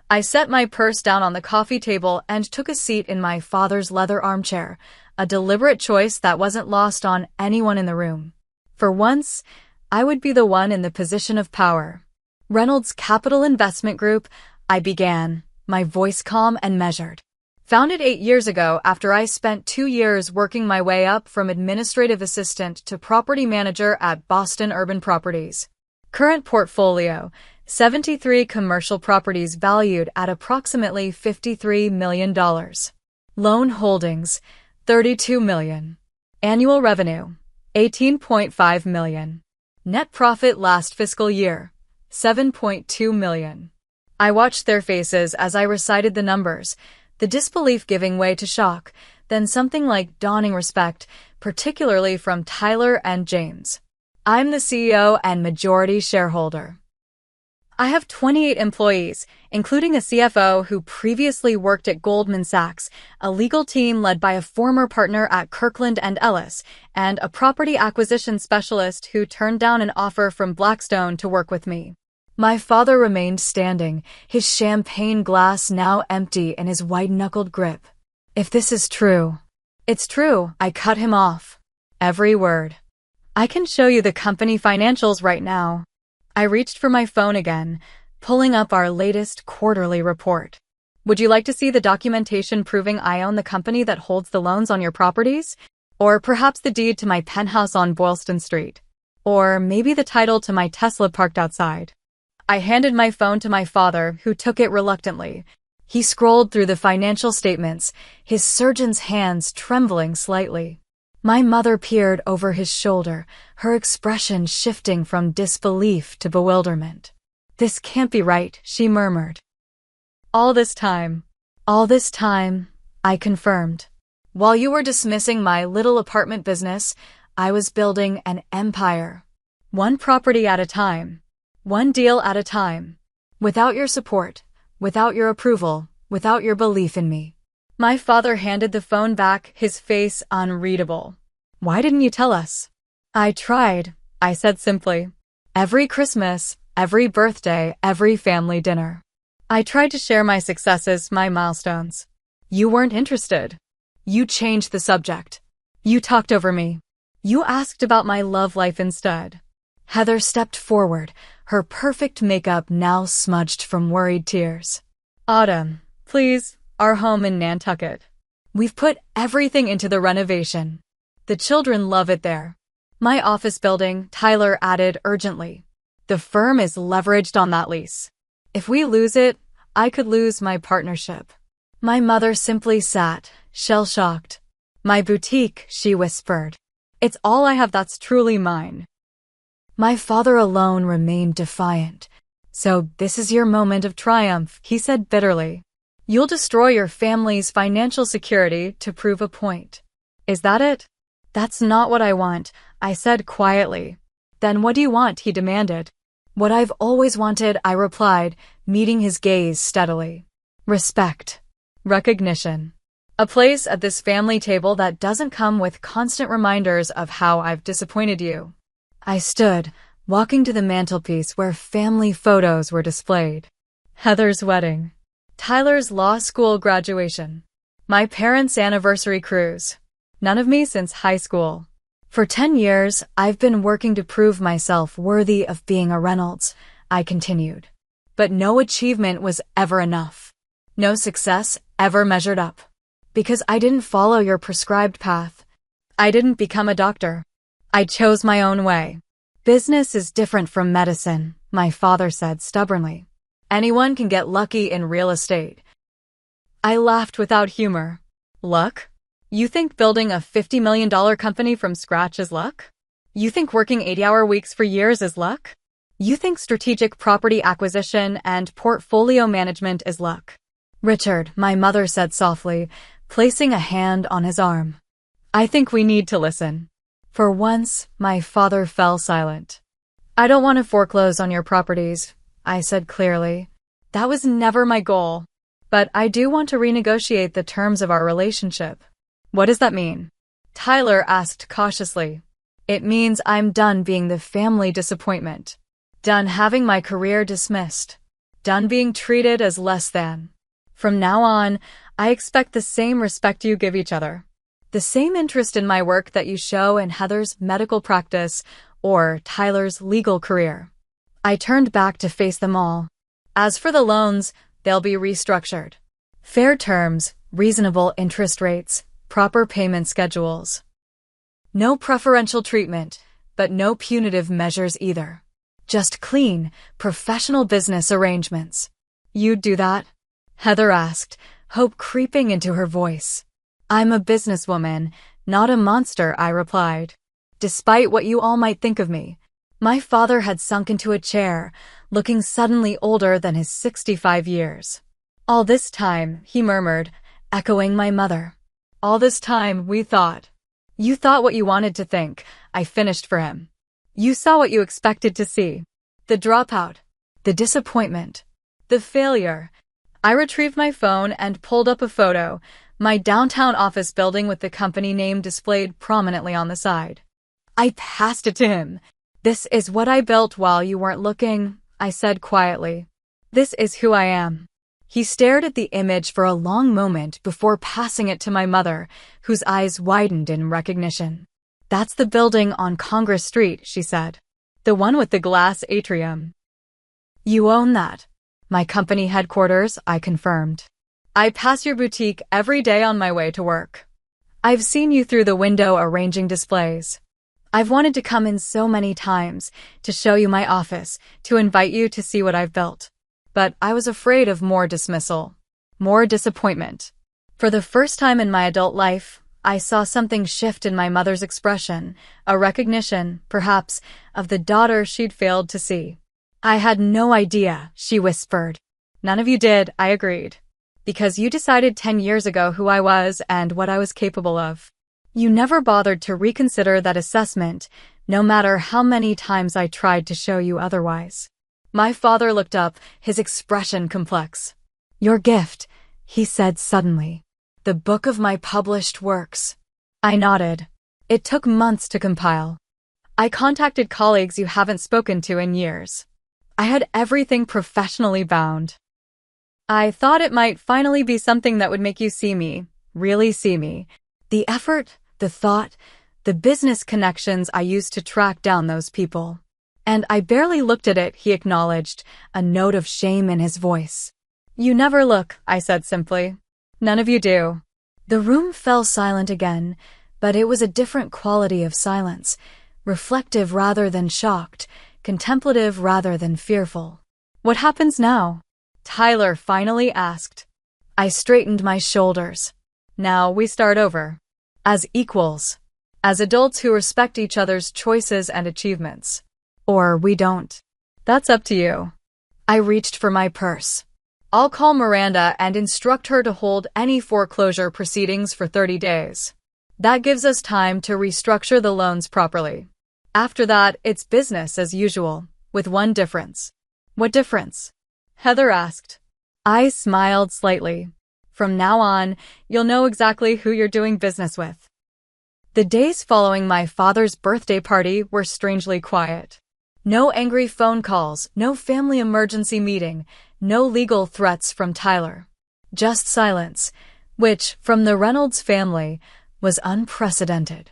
I set my purse down on the coffee table and took a seat in my father's leather armchair, a deliberate choice that wasn't lost on anyone in the room. For once, I would be the one in the position of power. Reynolds Capital Investment Group, I began, my voice calm and measured. Founded 8 years ago after I spent 2 years working my way up from administrative assistant to property manager at Boston Urban Properties. Current portfolio, 73 commercial properties valued at approximately $53 million. Loan holdings, $32 million. Annual revenue, $18.5 million. Net profit last fiscal year, $7.2 million. I watched their faces as I recited the numbers, the disbelief giving way to shock, then something like dawning respect, particularly from Tyler and James. I'm the CEO and majority shareholder. I have 28 employees, including a CFO who previously worked at Goldman Sachs, a legal team led by a former partner at Kirkland & Ellis, and a property acquisition specialist who turned down an offer from Blackstone to work with me. My father remained standing, his champagne glass now empty in his white-knuckled grip. If this is true, it's true, I cut him off. Every word. I can show you the company financials right now. I reached for my phone again, pulling up our latest quarterly report. Would you like to see the documentation proving I own the company that holds the loans on your properties? Or perhaps the deed to my penthouse on Boylston Street? Or maybe the title to my Tesla parked outside? I handed my phone to my father, who took it reluctantly. He scrolled through the financial statements, his surgeon's hands trembling slightly. My mother peered over his shoulder, her expression shifting from disbelief to bewilderment. This can't be right, she murmured. All this time, I confirmed. While you were dismissing my little apartment business, I was building an empire. One property at a time. One deal at a time. Without your support, without your approval, without your belief in me. My father handed the phone back, his face unreadable. Why didn't you tell us? I tried, I said simply. Every Christmas, every birthday, every family dinner. I tried to share my successes, my milestones. You weren't interested. You changed the subject. You talked over me. You asked about my love life instead. Heather stepped forward, her perfect makeup now smudged from worried tears. Autumn, please, our home in Nantucket. We've put everything into the renovation. The children love it there. My office building, Tyler added urgently. The firm is leveraged on that lease. If we lose it, I could lose my partnership. My mother simply sat, shell-shocked. My boutique, she whispered. It's all I have that's truly mine. My father alone remained defiant. So this is your moment of triumph, he said bitterly. You'll destroy your family's financial security to prove a point. Is that it? That's not what I want, I said quietly. Then what do you want, he demanded. What I've always wanted, I replied, meeting his gaze steadily. Respect. Recognition. A place at this family table that doesn't come with constant reminders of how I've disappointed you. I stood, walking to the mantelpiece where family photos were displayed. Heather's wedding. Tyler's law school graduation. My parents' anniversary cruise. None of me since high school. For 10 years, I've been working to prove myself worthy of being a Reynolds, I continued. But no achievement was ever enough. No success ever measured up. Because I didn't follow your prescribed path. I didn't become a doctor. I chose my own way. Business is different from medicine, my father said stubbornly. Anyone can get lucky in real estate. I laughed without humor. Luck? You think building a $50 million company from scratch is luck? You think working 80-hour weeks for years is luck? You think strategic property acquisition and portfolio management is luck? Richard, my mother said softly, placing a hand on his arm. I think we need to listen. For once, my father fell silent. I don't want to foreclose on your properties, I said clearly. That was never my goal. But I do want to renegotiate the terms of our relationship. What does that mean? Tyler asked cautiously. It means I'm done being the family disappointment. Done having my career dismissed. Done being treated as less than. From now on, I expect the same respect you give each other. The same interest in my work that you show in Heather's medical practice or Tyler's legal career. I turned back to face them all. As for the loans, they'll be restructured. Fair terms, reasonable interest rates, proper payment schedules. No preferential treatment, but no punitive measures either. Just clean, professional business arrangements. You'd do that? Heather asked, hope creeping into her voice. I'm a businesswoman, not a monster, I replied. Despite what you all might think of me. My father had sunk into a chair, looking suddenly older than his 65 years. All this time, he murmured, echoing my mother. All this time, we thought. You thought what you wanted to think. I finished for him. You saw what you expected to see. The dropout. The disappointment. The failure. I retrieved my phone and pulled up a photo, my downtown office building with the company name displayed prominently on the side. I passed it to him. This is what I built while you weren't looking, I said quietly. This is who I am. He stared at the image for a long moment before passing it to my mother, whose eyes widened in recognition. That's the building on Congress Street, she said. The one with the glass atrium. You own that. My company headquarters, I confirmed. I pass your boutique every day on my way to work. I've seen you through the window arranging displays. I've wanted to come in so many times, to show you my office, to invite you to see what I've built. But I was afraid of more dismissal, more disappointment. For the first time in my adult life, I saw something shift in my mother's expression, a recognition, perhaps, of the daughter she'd failed to see. I had no idea, she whispered. None of you did, I agreed. Because you decided 10 years ago who I was and what I was capable of. You never bothered to reconsider that assessment, no matter how many times I tried to show you otherwise. My father looked up, his expression complex. Your gift, he said suddenly. The book of my published works. I nodded. It took months to compile. I contacted colleagues you haven't spoken to in years. I had everything professionally bound. I thought it might finally be something that would make you see me, really see me. The effort, the thought, the business connections I used to track down those people. And I barely looked at it, he acknowledged, a note of shame in his voice. You never look, I said simply. None of you do. The room fell silent again, but it was a different quality of silence, reflective rather than shocked, contemplative rather than fearful. What happens now? Tyler finally asked. I straightened my shoulders. Now we start over. As equals. As adults who respect each other's choices and achievements. Or we don't. That's up to you. I reached for my purse. I'll call Miranda and instruct her to hold any foreclosure proceedings for 30 days. That gives us time to restructure the loans properly. After that, it's business as usual, with one difference. What difference? Heather asked. I smiled slightly. From now on, you'll know exactly who you're doing business with. The days following my father's birthday party were strangely quiet. No angry phone calls, no family emergency meeting, no legal threats from Tyler. Just silence, which, from the Reynolds family, was unprecedented.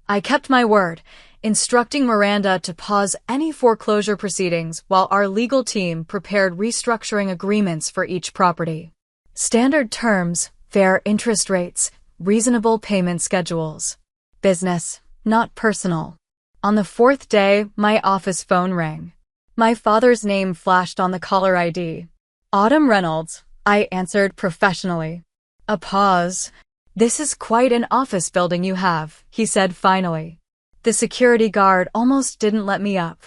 I kept my word, instructing Miranda to pause any foreclosure proceedings while our legal team prepared restructuring agreements for each property. Standard terms, fair interest rates, reasonable payment schedules. Business, not personal. On the fourth day, my office phone rang. My father's name flashed on the caller ID. Autumn Reynolds, I answered professionally. A pause. This is quite an office building you have, he said finally. The security guard almost didn't let me up.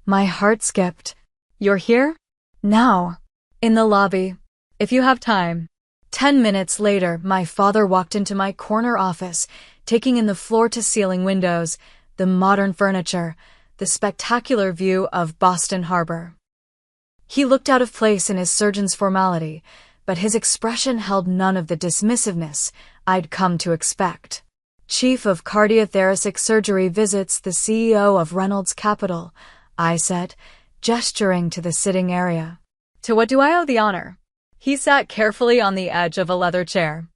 My heart skipped. You're here? Now. In the lobby. If you have time. 10 minutes later, my father walked into my corner office, taking in the floor-to-ceiling windows, the modern furniture, the spectacular view of Boston Harbor. He looked out of place in his surgeon's formality, but his expression held none of the dismissiveness I'd come to expect. Chief of Cardiothoracic Surgery visits the CEO of Reynolds Capital, I said, gesturing to the sitting area. To what do I owe the honor? He sat carefully on the edge of a leather chair.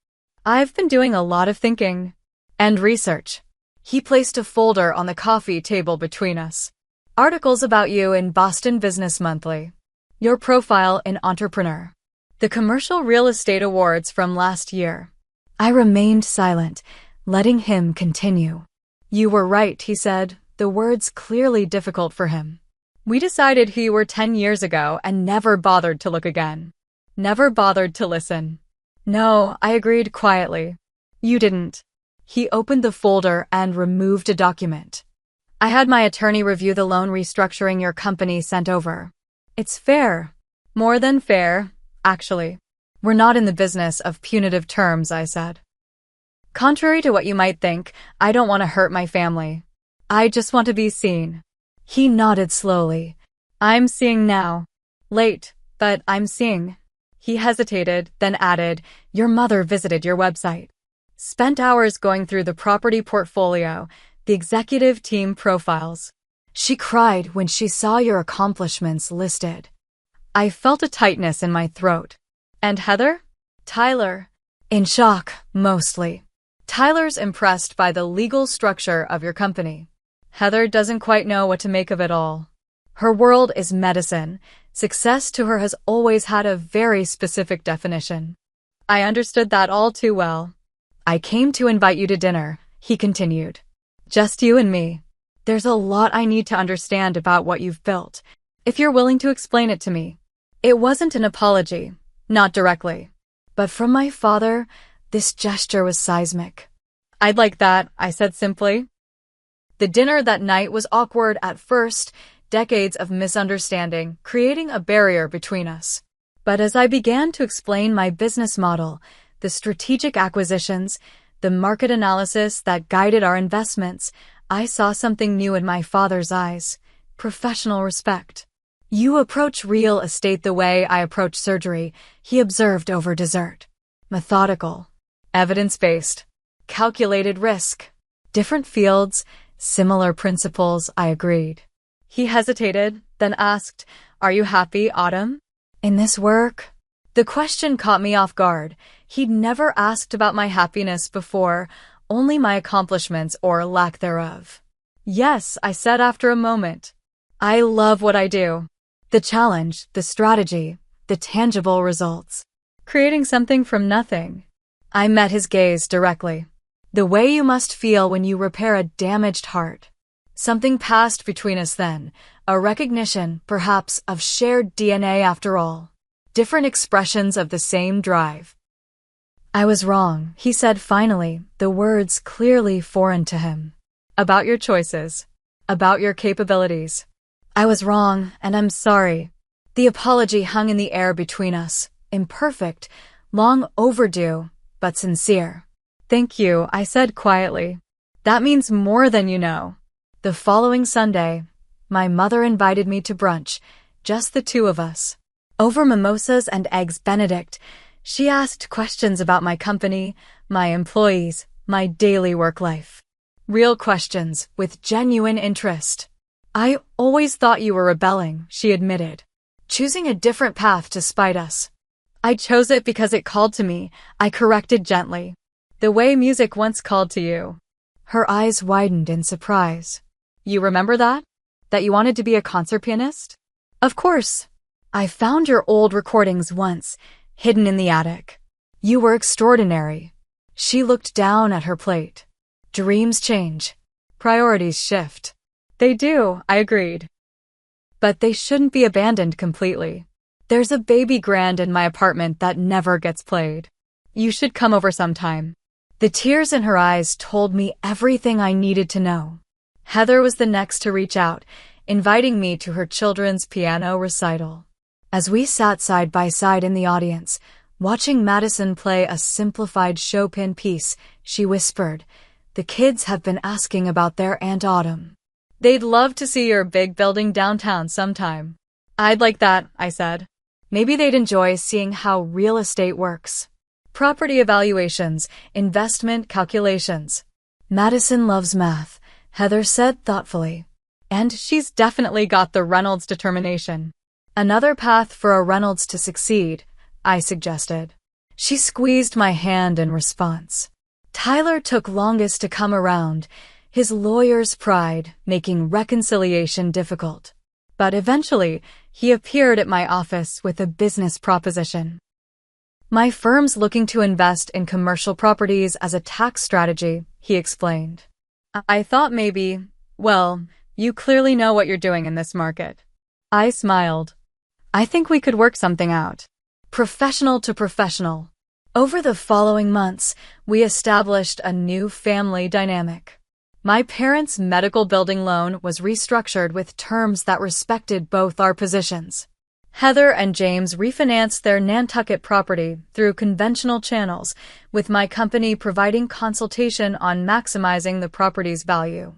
I've been doing a lot of thinking and research. He placed a folder on the coffee table between us. Articles about you in Boston Business Monthly. Your profile in Entrepreneur. The Commercial Real Estate Awards from last year. I remained silent, letting him continue. You were right, he said, the words clearly difficult for him. We decided who you were 10 years ago and never bothered to look again. Never bothered to listen. No, I agreed quietly. You didn't. He opened the folder and removed a document. I had my attorney review the loan restructuring your company sent over. It's fair. More than fair, actually. We're not in the business of punitive terms, I said. Contrary to what you might think, I don't want to hurt my family. I just want to be seen. He nodded slowly. I'm seeing now. Late, but I'm seeing. He hesitated, then added, Your mother visited your website. Spent hours going through the property portfolio, the executive team profiles. She cried when she saw your accomplishments listed. I felt a tightness in my throat. And Heather? Tyler. In shock, mostly. Tyler's impressed by the legal structure of your company. Heather doesn't quite know what to make of it all. Her world is medicine. Success to her has always had a very specific definition. I understood that all too well. I came to invite you to dinner, he continued. Just you and me. There's a lot I need to understand about what you've built, if you're willing to explain it to me. It wasn't an apology, not directly. But from my father, this gesture was seismic. I'd like that, I said simply. The dinner that night was awkward at first, decades of misunderstanding, creating a barrier between us. But as I began to explain my business model, the strategic acquisitions, the market analysis that guided our investments, I saw something new in my father's eyes. Professional respect. You approach real estate the way I approach surgery, he observed over dessert. Methodical. Evidence-based. Calculated risk. Different fields, similar principles, I agreed. He hesitated, then asked, Are you happy, Autumn? In this work? The question caught me off guard. He'd never asked about my happiness before, only my accomplishments or lack thereof. Yes, I said after a moment. I love what I do. The challenge, the strategy, the tangible results. Creating something from nothing. I met his gaze directly. The way you must feel when you repair a damaged heart. Something passed between us then, a recognition, perhaps, of shared DNA after all. Different expressions of the same drive. I was wrong, he said finally, the words clearly foreign to him. About your choices. About your capabilities. I was wrong, and I'm sorry. The apology hung in the air between us, imperfect, long overdue, but sincere. Thank you, I said quietly. That means more than you know. The following Sunday, my mother invited me to brunch, just the two of us. Over mimosas and eggs Benedict, she asked questions about my company, my employees, my daily work life. Real questions, with genuine interest. I always thought you were rebelling, she admitted. Choosing a different path to spite us. I chose it because it called to me, I corrected gently. The way music once called to you. Her eyes widened in surprise. You remember that? That you wanted to be a concert pianist? Of course. I found your old recordings once, hidden in the attic. You were extraordinary. She looked down at her plate. Dreams change. Priorities shift. They do, I agreed. But they shouldn't be abandoned completely. There's a baby grand in my apartment that never gets played. You should come over sometime. The tears in her eyes told me everything I needed to know. Heather was the next to reach out, inviting me to her children's piano recital. As we sat side by side in the audience, watching Madison play a simplified Chopin piece, she whispered, The kids have been asking about their Aunt Autumn. They'd love to see your big building downtown sometime. I'd like that, I said. Maybe they'd enjoy seeing how real estate works. Property evaluations, investment calculations. Madison loves math, Heather said thoughtfully. And she's definitely got the Reynolds determination. Another path for a Reynolds to succeed, I suggested. She squeezed my hand in response. Tyler took longest to come around, his lawyer's pride making reconciliation difficult. But eventually, he appeared at my office with a business proposition. My firm's looking to invest in commercial properties as a tax strategy, he explained. I thought maybe, well, you clearly know what you're doing in this market. I smiled. I think we could work something out. Professional to professional. Over the following months, we established a new family dynamic. My parents' medical building loan was restructured with terms that respected both our positions. Heather and James refinanced their Nantucket property through conventional channels, with my company providing consultation on maximizing the property's value.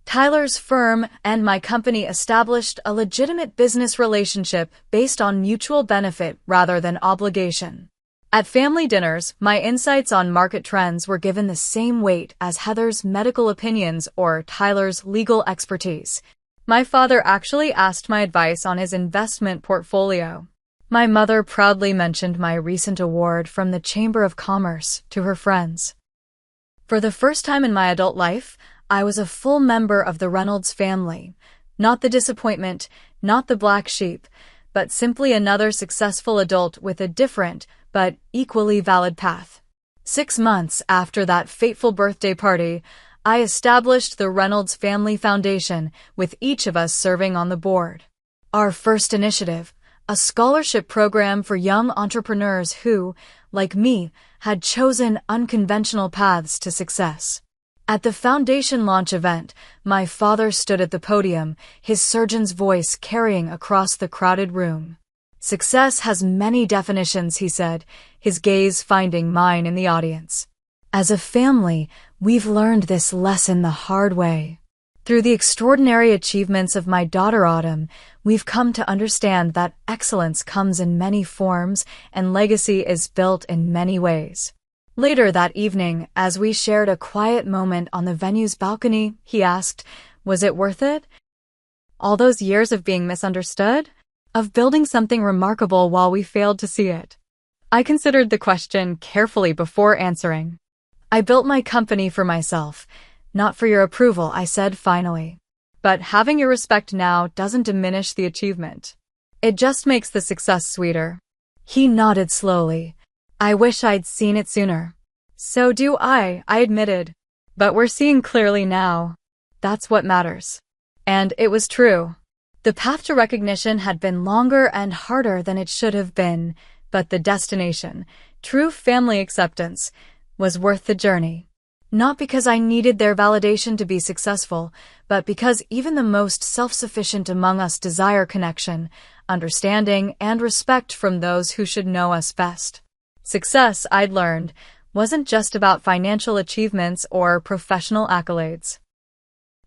Tyler's firm and my company established a legitimate business relationship based on mutual benefit rather than obligation. At family dinners, my insights on market trends were given the same weight as Heather's medical opinions or Tyler's legal expertise. My father actually asked my advice on his investment portfolio. My mother proudly mentioned my recent award from the Chamber of Commerce to her friends. For the first time in my adult life, I was a full member of the Reynolds family. Not the disappointment, not the black sheep, but simply another successful adult with a different, but equally valid path. 6 months after that fateful birthday party, I established the Reynolds Family Foundation, with each of us serving on the board. Our first initiative, a scholarship program for young entrepreneurs who, like me, had chosen unconventional paths to success. At the foundation launch event, my father stood at the podium, his surgeon's voice carrying across the crowded room. Success has many definitions, he said, his gaze finding mine in the audience. As a family, we've learned this lesson the hard way. Through the extraordinary achievements of my daughter Autumn, we've come to understand that excellence comes in many forms and legacy is built in many ways. Later that evening, as we shared a quiet moment on the venue's balcony, he asked, "Was it worth it? All those years of being misunderstood? Of building something remarkable while we failed to see it?" I considered the question carefully before answering. "I built my company for myself, not for your approval," I said finally. "But having your respect now doesn't diminish the achievement. It just makes the success sweeter." He nodded slowly. "I wish I'd seen it sooner." "So do I admitted. "But we're seeing clearly now. That's what matters." And it was true. The path to recognition had been longer and harder than it should have been, but the destination, true family acceptance, was worth the journey. Not because I needed their validation to be successful, but because even the most self-sufficient among us desire connection, understanding, and respect from those who should know us best. Success, I'd learned, wasn't just about financial achievements or professional accolades.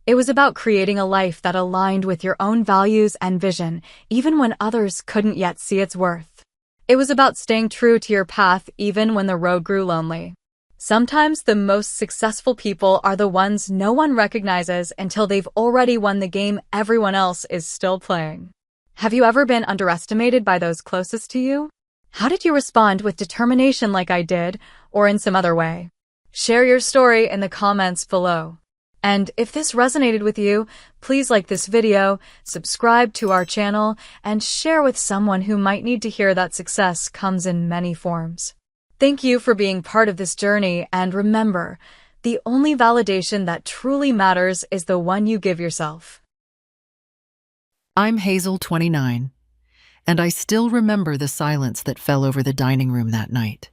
It was about creating a life that aligned with your own values and vision, even when others couldn't yet see its worth. It was about staying true to your path even when the road grew lonely. Sometimes the most successful people are the ones no one recognizes until they've already won the game everyone else is still playing. Have you ever been underestimated by those closest to you? How did you respond, with determination like I did, or in some other way? Share your story in the comments below. And if this resonated with you, please like this video, subscribe to our channel, and share with someone who might need to hear that success comes in many forms. Thank you for being part of this journey, and remember, the only validation that truly matters is the one you give yourself. I'm Hazel, 29, and I still remember the silence that fell over the dining room that night.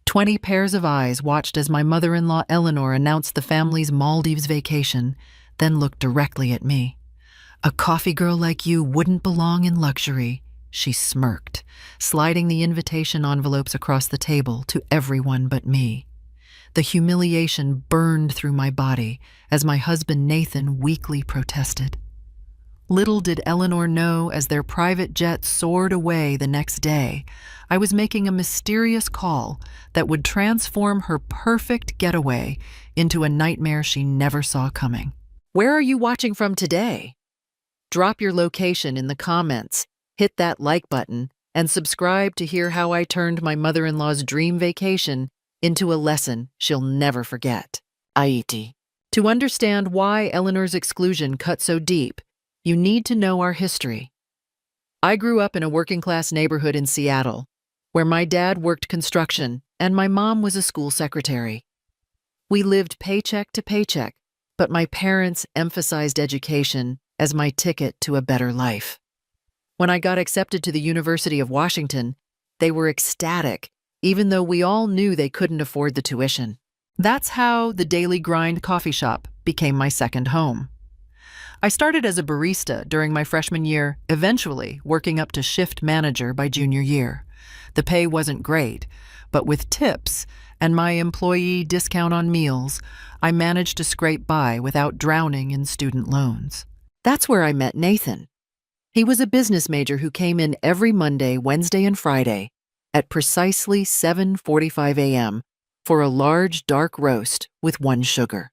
20 pairs of eyes watched as my mother-in-law Eleanor announced the family's Maldives vacation, then looked directly at me. "A coffee girl like you wouldn't belong in luxury," she smirked, sliding the invitation envelopes across the table to everyone but me. The humiliation burned through my body as my husband Nathan weakly protested. Little did Eleanor know, as their private jet soared away the next day, I was making a mysterious call that would transform her perfect getaway into a nightmare she never saw coming. Where are you watching from today? Drop your location in the comments, hit that like button, and subscribe to hear how I turned my mother-in-law's dream vacation into a lesson she'll never forget. Haiti. To understand why Eleanor's exclusion cut so deep, you need to know our history. I grew up in a working-class neighborhood in Seattle, where my dad worked construction and my mom was a school secretary. We lived paycheck to paycheck, but my parents emphasized education as my ticket to a better life. When I got accepted to the University of Washington, they were ecstatic, even though we all knew they couldn't afford the tuition. That's how the Daily Grind coffee shop became my second home. I started as a barista during my freshman year, eventually working up to shift manager by junior year. The pay wasn't great, but with tips and my employee discount on meals, I managed to scrape by without drowning in student loans. That's where I met Nathan. He was a business major who came in every Monday, Wednesday, and Friday at precisely 7:45 a.m. for a large dark roast with 1 sugar.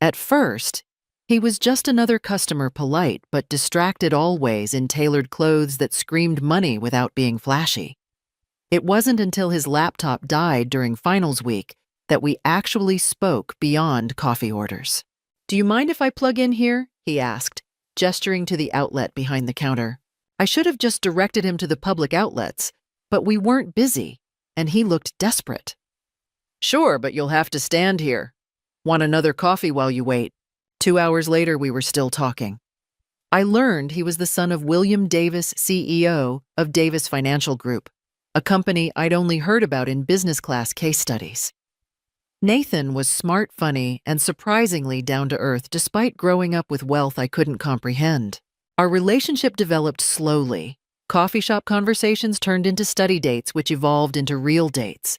At first, he was just another customer, polite but distracted always in tailored clothes that screamed money without being flashy. It wasn't until his laptop died during finals week that we actually spoke beyond coffee orders. "Do you mind if I plug in here?" he asked, gesturing to the outlet behind the counter. I should have just directed him to the public outlets, but we weren't busy, and he looked desperate. "Sure, but you'll have to stand here. Want another coffee while you wait?" 2 hours later, we were still talking. I learned he was the son of William Davis, CEO of Davis Financial Group, a company I'd only heard about in business class case studies. Nathan was smart, funny, and surprisingly down-to-earth despite growing up with wealth I couldn't comprehend. Our relationship developed slowly. Coffee shop conversations turned into study dates, which evolved into real dates.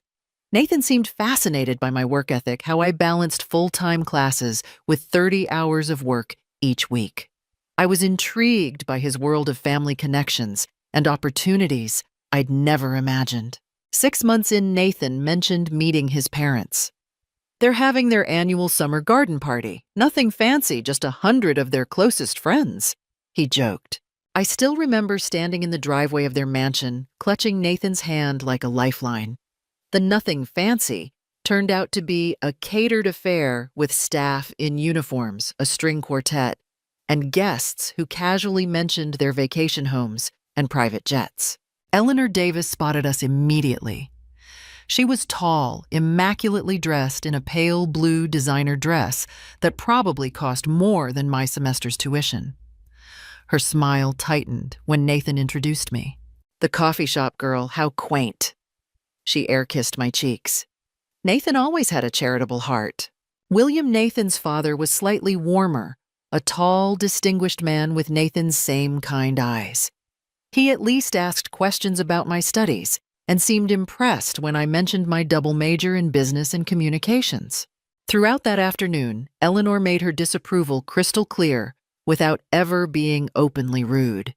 Nathan seemed fascinated by my work ethic, how I balanced full-time classes with 30 hours of work each week. I was intrigued by his world of family connections and opportunities I'd never imagined. 6 months in, Nathan mentioned meeting his parents. "They're having their annual summer garden party. Nothing fancy, just 100 of their closest friends," he joked. I still remember standing in the driveway of their mansion, clutching Nathan's hand like a lifeline. The nothing fancy turned out to be a catered affair with staff in uniforms, a string quartet, and guests who casually mentioned their vacation homes and private jets. Eleanor Davis spotted us immediately. She was tall, immaculately dressed in a pale blue designer dress that probably cost more than my semester's tuition. Her smile tightened when Nathan introduced me. "The coffee shop girl, how quaint." She air-kissed my cheeks. Nathan always had a charitable heart. William Nathan's father was slightly warmer, a tall, distinguished man with Nathan's same kind eyes. He at least asked questions about my studies and seemed impressed when I mentioned my double major in business and communications. Throughout that afternoon, Eleanor made her disapproval crystal clear without ever being openly rude.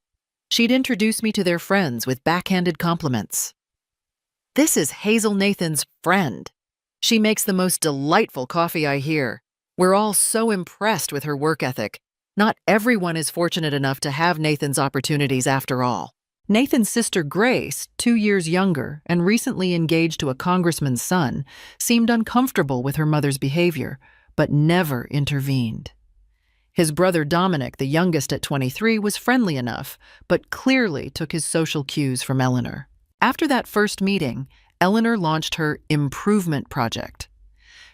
She'd introduce me to their friends with backhanded compliments. "This is Hazel Nathan's friend. She makes the most delightful coffee I hear. We're all so impressed with her work ethic. Not everyone is fortunate enough to have Nathan's opportunities after all." Nathan's sister Grace, 2 years younger and recently engaged to a congressman's son, seemed uncomfortable with her mother's behavior, but never intervened. His brother Dominic, the youngest at 23, was friendly enough, but clearly took his social cues from Eleanor. After that first meeting, Eleanor launched her improvement project.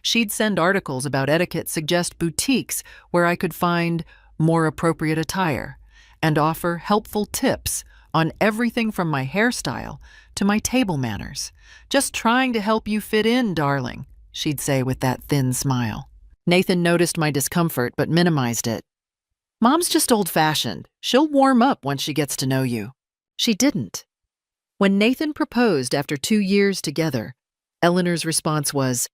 She'd send articles about etiquette, suggest boutiques where I could find more appropriate attire, and offer helpful tips on everything from my hairstyle to my table manners. "Just trying to help you fit in, darling," she'd say with that thin smile. Nathan noticed my discomfort but minimized it. "Mom's just old-fashioned. She'll warm up once she gets to know you." She didn't. When Nathan proposed after 2 years together, Eleanor's response was,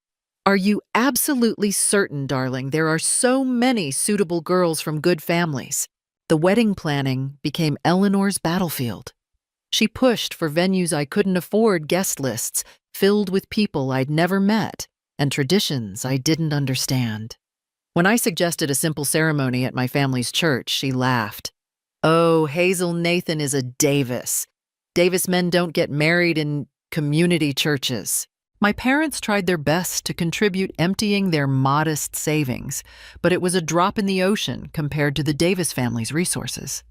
"Are you absolutely certain, darling? There are so many suitable girls from good families." The wedding planning became Eleanor's battlefield. She pushed for venues I couldn't afford, guest lists filled with people I'd never met, and traditions I didn't understand. When I suggested a simple ceremony at my family's church, she laughed. "Oh, Hazel Nathan is a Davis. Davis men don't get married in community churches." My parents tried their best to contribute, emptying their modest savings, but it was a drop in the ocean compared to the Davis family's resources.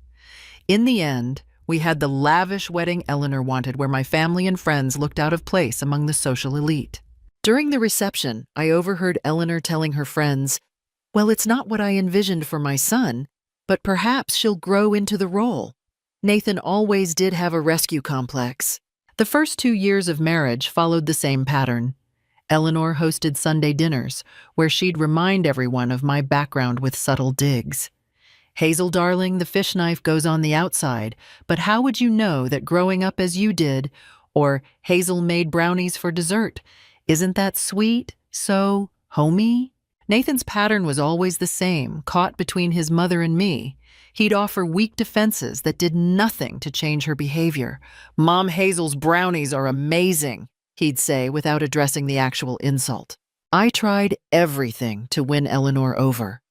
In the end, we had the lavish wedding Eleanor wanted, where my family and friends looked out of place among the social elite. During the reception, I overheard Eleanor telling her friends, "Well, it's not what I envisioned for my son, but perhaps she'll grow into the role." Nathan always did have a rescue complex. The first 2 years of marriage followed the same pattern. Eleanor hosted Sunday dinners, where she'd remind everyone of my background with subtle digs. Hazel, darling, the fish knife goes on the outside, but how would you know that growing up as you did, or Hazel made brownies for dessert? Isn't that sweet? So homey? Nathan's pattern was always the same, caught between his mother and me. He'd offer weak defenses that did nothing to change her behavior. Mom Hazel's brownies are amazing, he'd say without addressing the actual insult. I tried everything to win Eleanor over.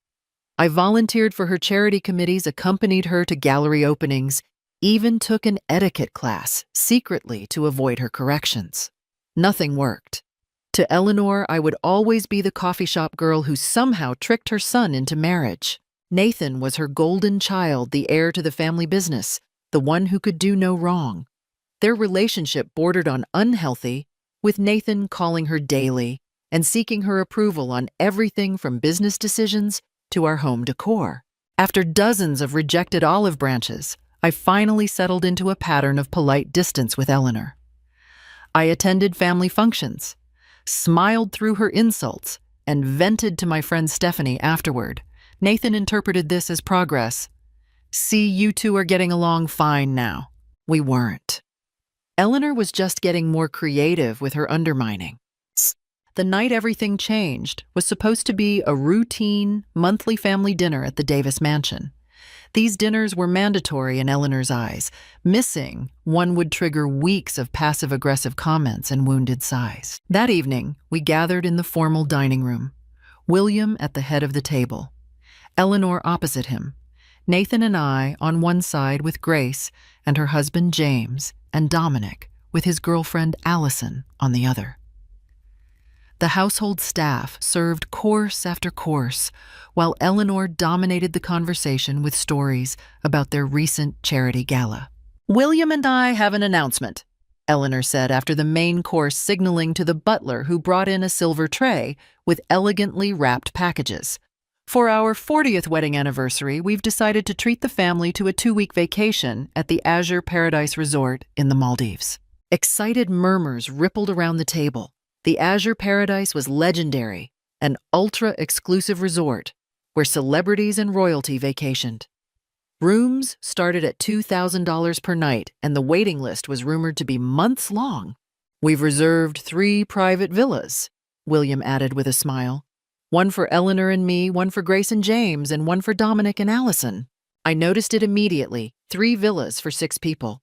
I volunteered for her charity committees, accompanied her to gallery openings, even took an etiquette class secretly to avoid her corrections. Nothing worked. To Eleanor, I would always be the coffee shop girl who somehow tricked her son into marriage. Nathan was her golden child, the heir to the family business, the one who could do no wrong. Their relationship bordered on unhealthy, with Nathan calling her daily and seeking her approval on everything from business decisions to our home decor. After dozens of rejected olive branches, I finally settled into a pattern of polite distance with Eleanor. I attended family functions, smiled through her insults, and vented to my friend Stephanie afterward. Nathan interpreted this as progress. See, you two are getting along fine now. We weren't. Eleanor was just getting more creative with her undermining. The night everything changed was supposed to be a routine, monthly family dinner at the Davis mansion. These dinners were mandatory in Eleanor's eyes. Missing one would trigger weeks of passive-aggressive comments and wounded sighs. That evening, we gathered in the formal dining room. William at the head of the table, Eleanor opposite him, Nathan and I on one side with Grace and her husband James, and Dominic with his girlfriend Allison on the other. The household staff served course after course, while Eleanor dominated the conversation with stories about their recent charity gala. "William and I have an announcement," Eleanor said after the main course, signaling to the butler who brought in a silver tray with elegantly wrapped packages. "For our 40th wedding anniversary, we've decided to treat the family to a 2-week vacation at the Azure Paradise Resort in the Maldives." Excited murmurs rippled around the table. The Azure Paradise was legendary, an ultra-exclusive resort where celebrities and royalty vacationed. Rooms started at $2,000 per night, and the waiting list was rumored to be months long. "We've reserved 3 private villas," William added with a smile. "One for Eleanor and me, one for Grace and James, and one for Dominic and Allison." I noticed it immediately, 3 villas for 6 people.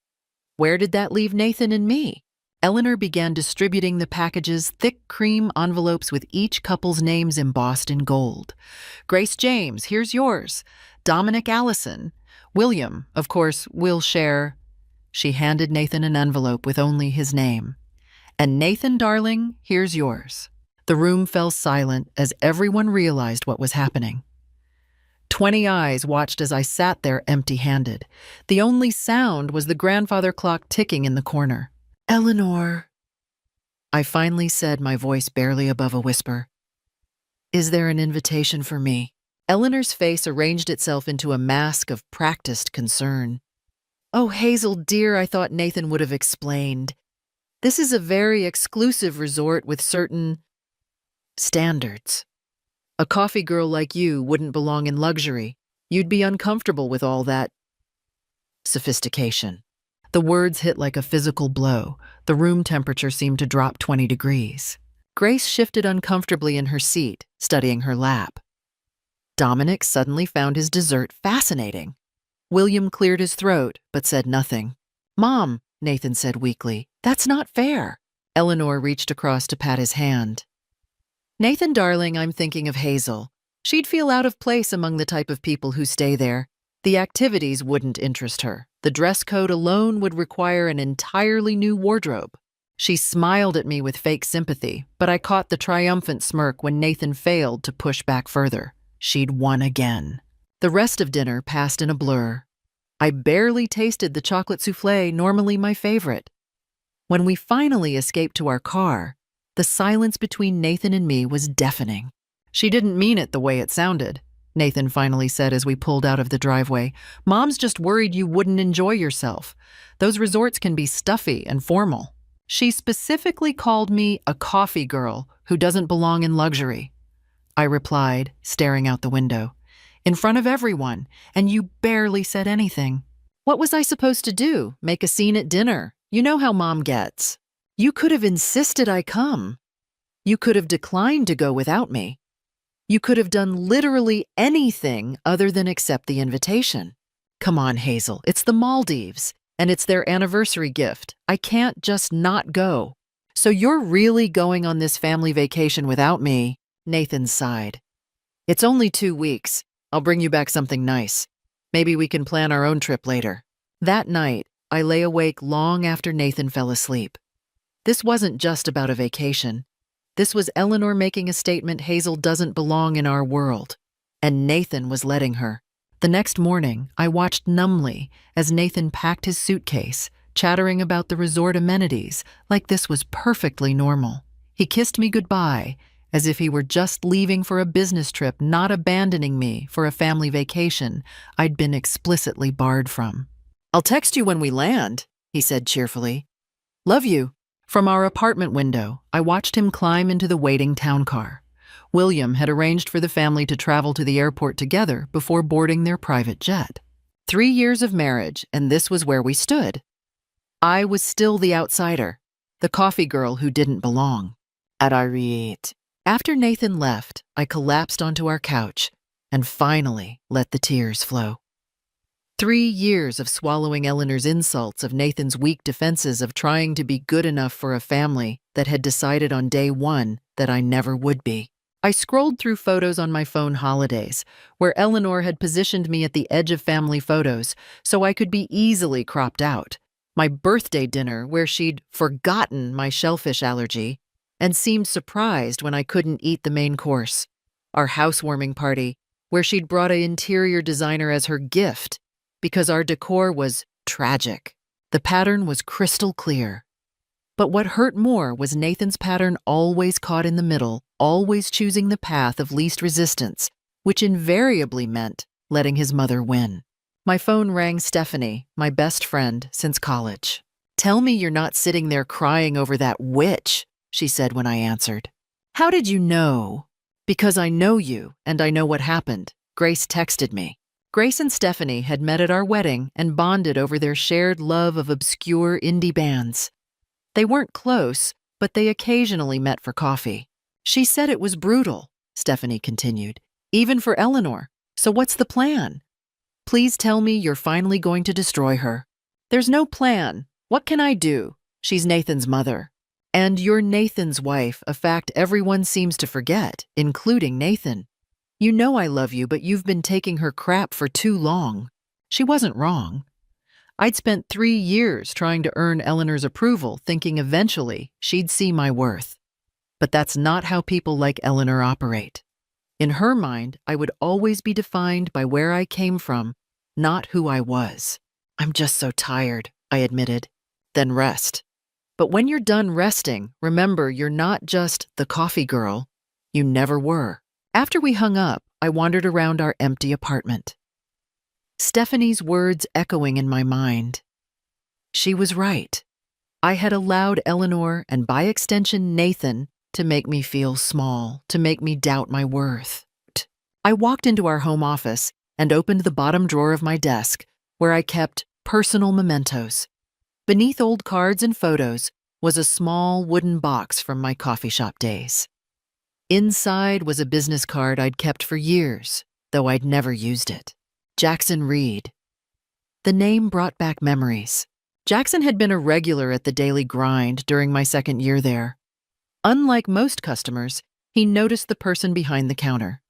Where did that leave Nathan and me? Eleanor began distributing the packages, thick cream envelopes with each couple's names embossed in gold. "Grace James, here's yours. Dominic Allison. William, of course, we'll share." She handed Nathan an envelope with only his name. "And Nathan, darling, here's yours." The room fell silent as everyone realized what was happening. 20 eyes watched as I sat there empty-handed. The only sound was the grandfather clock ticking in the corner. "Eleanor," I finally said, my voice barely above a whisper. "Is there an invitation for me?" Eleanor's face arranged itself into a mask of practiced concern. "Oh, Hazel, dear, I thought Nathan would have explained. This is a very exclusive resort with certain standards. A coffee girl like you wouldn't belong in luxury. You'd be uncomfortable with all that sophistication." The words hit like a physical blow. The room temperature seemed to drop 20 degrees. Grace shifted uncomfortably in her seat, studying her lap. Dominic suddenly found his dessert fascinating. William cleared his throat, but said nothing. "Mom," Nathan said weakly, "that's not fair." Eleanor reached across to pat his hand. "Nathan, darling, I'm thinking of Hazel. She'd feel out of place among the type of people who stay there. The activities wouldn't interest her. The dress code alone would require an entirely new wardrobe." She smiled at me with fake sympathy, but I caught the triumphant smirk when Nathan failed to push back further. She'd won again. The rest of dinner passed in a blur. I barely tasted the chocolate soufflé, normally my favorite. When we finally escaped to our car, the silence between Nathan and me was deafening. "She didn't mean it the way it sounded," Nathan finally said as we pulled out of the driveway. "Mom's just worried you wouldn't enjoy yourself. Those resorts can be stuffy and formal." "She specifically called me a coffee girl who doesn't belong in luxury," I replied, staring out the window. in front of everyone, and you barely said anything. What was I supposed to do? Make a scene at dinner? You know how Mom gets. You could have insisted I come. You could have declined to go without me. You could have done literally anything other than accept the invitation. Come on, Hazel, it's the Maldives, and it's their anniversary gift. I can't just not go. So you're really going on this family vacation without me? Nathan sighed. It's only 2 weeks. I'll bring you back something nice. Maybe we can plan our own trip later. That night, I lay awake long after Nathan fell asleep. This wasn't just about a vacation. This was Eleanor making a statement Hazel doesn't belong in our world. And Nathan was letting her. The next morning, I watched numbly as Nathan packed his suitcase, chattering about the resort amenities like this was perfectly normal. He kissed me goodbye, as if he were just leaving for a business trip, not abandoning me for a family vacation I'd been explicitly barred from. I'll text you when we land, he said cheerfully. Love you. From our apartment window, I watched him climb into the waiting town car. William had arranged for the family to travel to the airport together before boarding their private jet. 3 years of marriage, and this was where we stood. I was still the outsider, the coffee girl who didn't belong. After Nathan left, I collapsed onto our couch and finally let the tears flow. 3 years of swallowing Eleanor's insults, of Nathan's weak defenses, of trying to be good enough for a family that had decided on day one that I never would be. I scrolled through photos on my phone holidays, where Eleanor had positioned me at the edge of family photos so I could be easily cropped out. My birthday dinner, where she'd forgotten my shellfish allergy and seemed surprised when I couldn't eat the main course. Our housewarming party, where she'd brought an interior designer as her gift because our decor was tragic. The pattern was crystal clear. But what hurt more was Nathan's pattern always caught in the middle, always choosing the path of least resistance, which invariably meant letting his mother win. My phone rang. Stephanie, my best friend since college. Tell me you're not sitting there crying over that witch, she said when I answered. How did you know? Because I know you, and I know what happened. Grace texted me. Grace and Stephanie had met at our wedding and bonded over their shared love of obscure indie bands. They weren't close, but they occasionally met for coffee. She said it was brutal, Stephanie continued, even for Eleanor. So what's the plan? Please tell me you're finally going to destroy her. There's no plan. What can I do? She's Nathan's mother. And you're Nathan's wife, a fact everyone seems to forget, including Nathan. You know I love you, but you've been taking her crap for too long. She wasn't wrong. I'd spent 3 years trying to earn Eleanor's approval, thinking eventually she'd see my worth. But that's not how people like Eleanor operate. In her mind, I would always be defined by where I came from, not who I was. I'm just so tired, I admitted. Then rest. But when you're done resting, remember you're not just the coffee girl. You never were. After we hung up, I wandered around our empty apartment. Stephanie's words echoing in my mind. She was right. I had allowed Eleanor, and by extension Nathan, to make me feel small, to make me doubt my worth. I walked into our home office and opened the bottom drawer of my desk, where I kept personal mementos. Beneath old cards and photos was a small wooden box from my coffee shop days. Inside was a business card I'd kept for years, though I'd never used it. Jackson Reed. The name brought back memories. Jackson had been a regular at the daily grind during my second year there. Unlike most customers, he noticed the person behind the counter.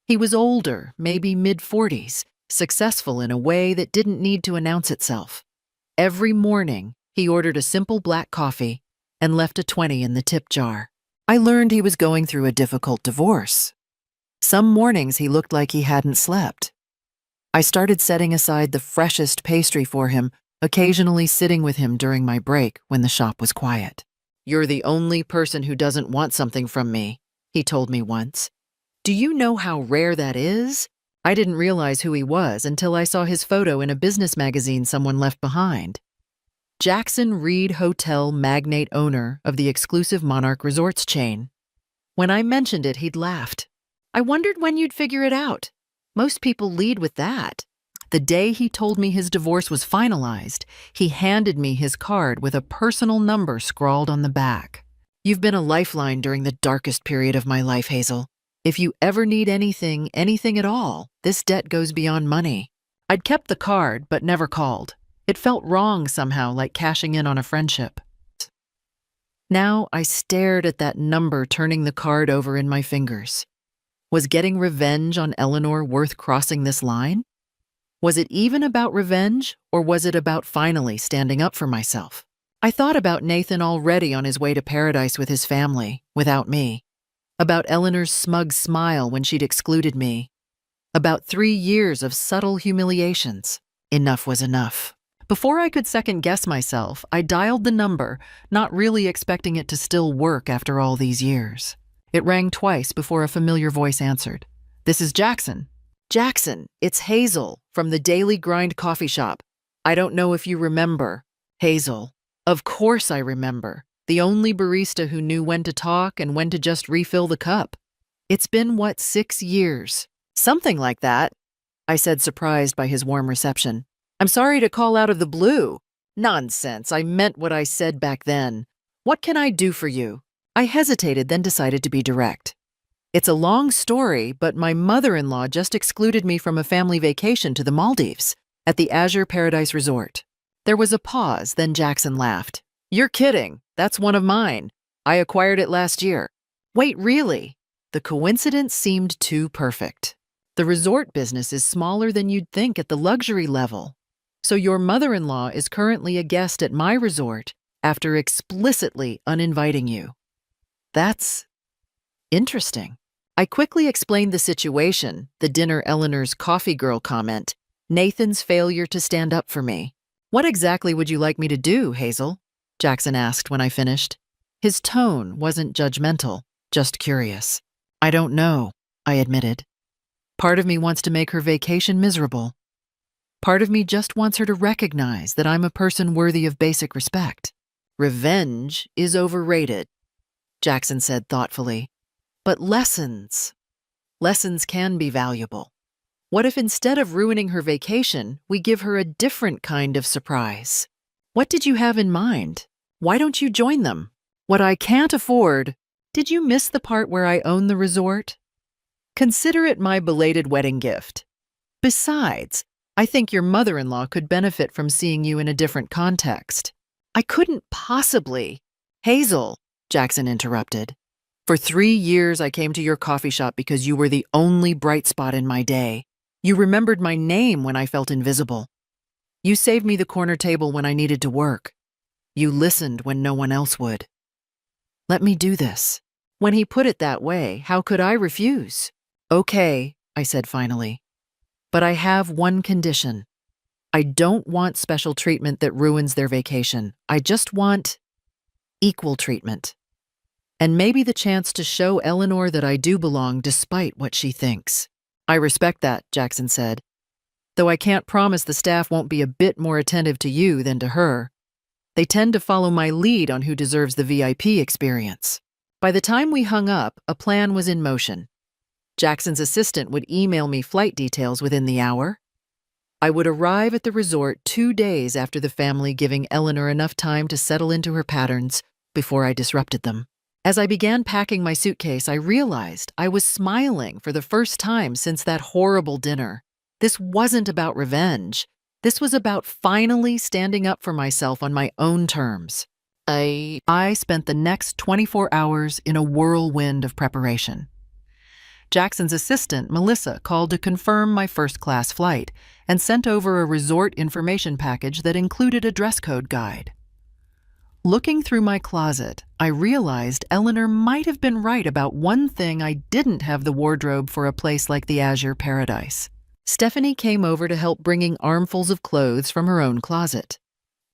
He was older, maybe mid-40s, successful in a way that didn't need to announce itself. Every morning, he ordered a simple black coffee and left a 20 in the tip jar. I learned he was going through a difficult divorce. Some mornings he looked like he hadn't slept. I started setting aside the freshest pastry for him, occasionally sitting with him during my break when the shop was quiet. "You're the only person who doesn't want something from me," he told me once. Do you know how rare that is? I didn't realize who he was until I saw his photo in a business magazine someone left behind. Jackson Reed Hotel magnate owner of the exclusive Monarch Resorts chain. When I mentioned it, he'd laughed. "I wondered when you'd figure it out." Most people lead with that. The day he told me his divorce was finalized, he handed me his card with a personal number scrawled on the back. You've been a lifeline during the darkest period of my life, Hazel. If you ever need anything, anything at all, this debt goes beyond money. I'd kept the card, but never called. It felt wrong somehow, like cashing in on a friendship. Now I stared at that number, turning the card over in my fingers. Was getting revenge on Eleanor worth crossing this line? Was it even about revenge, or was it about finally standing up for myself? I thought about Nathan already on his way to paradise with his family, without me. About Eleanor's smug smile when she'd excluded me. About 3 years of subtle humiliations. Enough was enough. Before I could second-guess myself, I dialed the number, not really expecting it to still work after all these years. It rang twice before a familiar voice answered. "This is Jackson." "Jackson, it's Hazel from the Daily Grind coffee shop. I don't know if you remember." Hazel. Of course I remember. The only barista who knew when to talk and when to just refill the cup. It's been, 6 years? Something like that, I said, surprised by his warm reception. I'm sorry to call out of the blue. Nonsense, I meant what I said back then. What can I do for you? I hesitated, then decided to be direct. It's a long story, but my mother-in-law just excluded me from a family vacation to the Maldives at the Azure Paradise Resort. There was a pause, then Jackson laughed. You're kidding. That's one of mine. I acquired it last year. Wait, really? The coincidence seemed too perfect. The resort business is smaller than you'd think at the luxury level. So your mother-in-law is currently a guest at my resort after explicitly uninviting you. That's interesting. I quickly explained the situation, the dinner Eleanor's coffee girl comment, Nathan's failure to stand up for me. What exactly would you like me to do, Hazel? Jackson asked when I finished. His tone wasn't judgmental, just curious. I don't know, I admitted. Part of me wants to make her vacation miserable. Part of me just wants her to recognize that I'm a person worthy of basic respect. Revenge is overrated, Jackson said thoughtfully. But lessons can be valuable. What if instead of ruining her vacation, we give her a different kind of surprise? What did you have in mind? Why don't you join them? What I can't afford. Did you miss the part where I own the resort? Consider it my belated wedding gift. Besides, I think your mother-in-law could benefit from seeing you in a different context. I couldn't possibly. Hazel, Jackson interrupted. For 3 years, I came to your coffee shop because you were the only bright spot in my day. You remembered my name when I felt invisible. You saved me the corner table when I needed to work. You listened when no one else would. Let me do this. When he put it that way, how could I refuse? Okay, I said finally. But I have one condition. I don't want special treatment that ruins their vacation. I just want equal treatment. And maybe the chance to show Eleanor that I do belong despite what she thinks. I respect that, Jackson said. Though I can't promise the staff won't be a bit more attentive to you than to her. They tend to follow my lead on who deserves the VIP experience. By the time we hung up, a plan was in motion. Jackson's assistant would email me flight details within the hour. I would arrive at the resort 2 days after the family, giving Eleanor enough time to settle into her patterns before I disrupted them. As I began packing my suitcase, I realized I was smiling for the first time since that horrible dinner. This wasn't about revenge. This was about finally standing up for myself on my own terms. I spent the next 24 hours in a whirlwind of preparation. Jackson's assistant, Melissa, called to confirm my first-class flight and sent over a resort information package that included a dress code guide. Looking through my closet, I realized Eleanor might have been right about one thing: I didn't have the wardrobe for a place like the Azure Paradise. Stephanie came over to help, bringing armfuls of clothes from her own closet.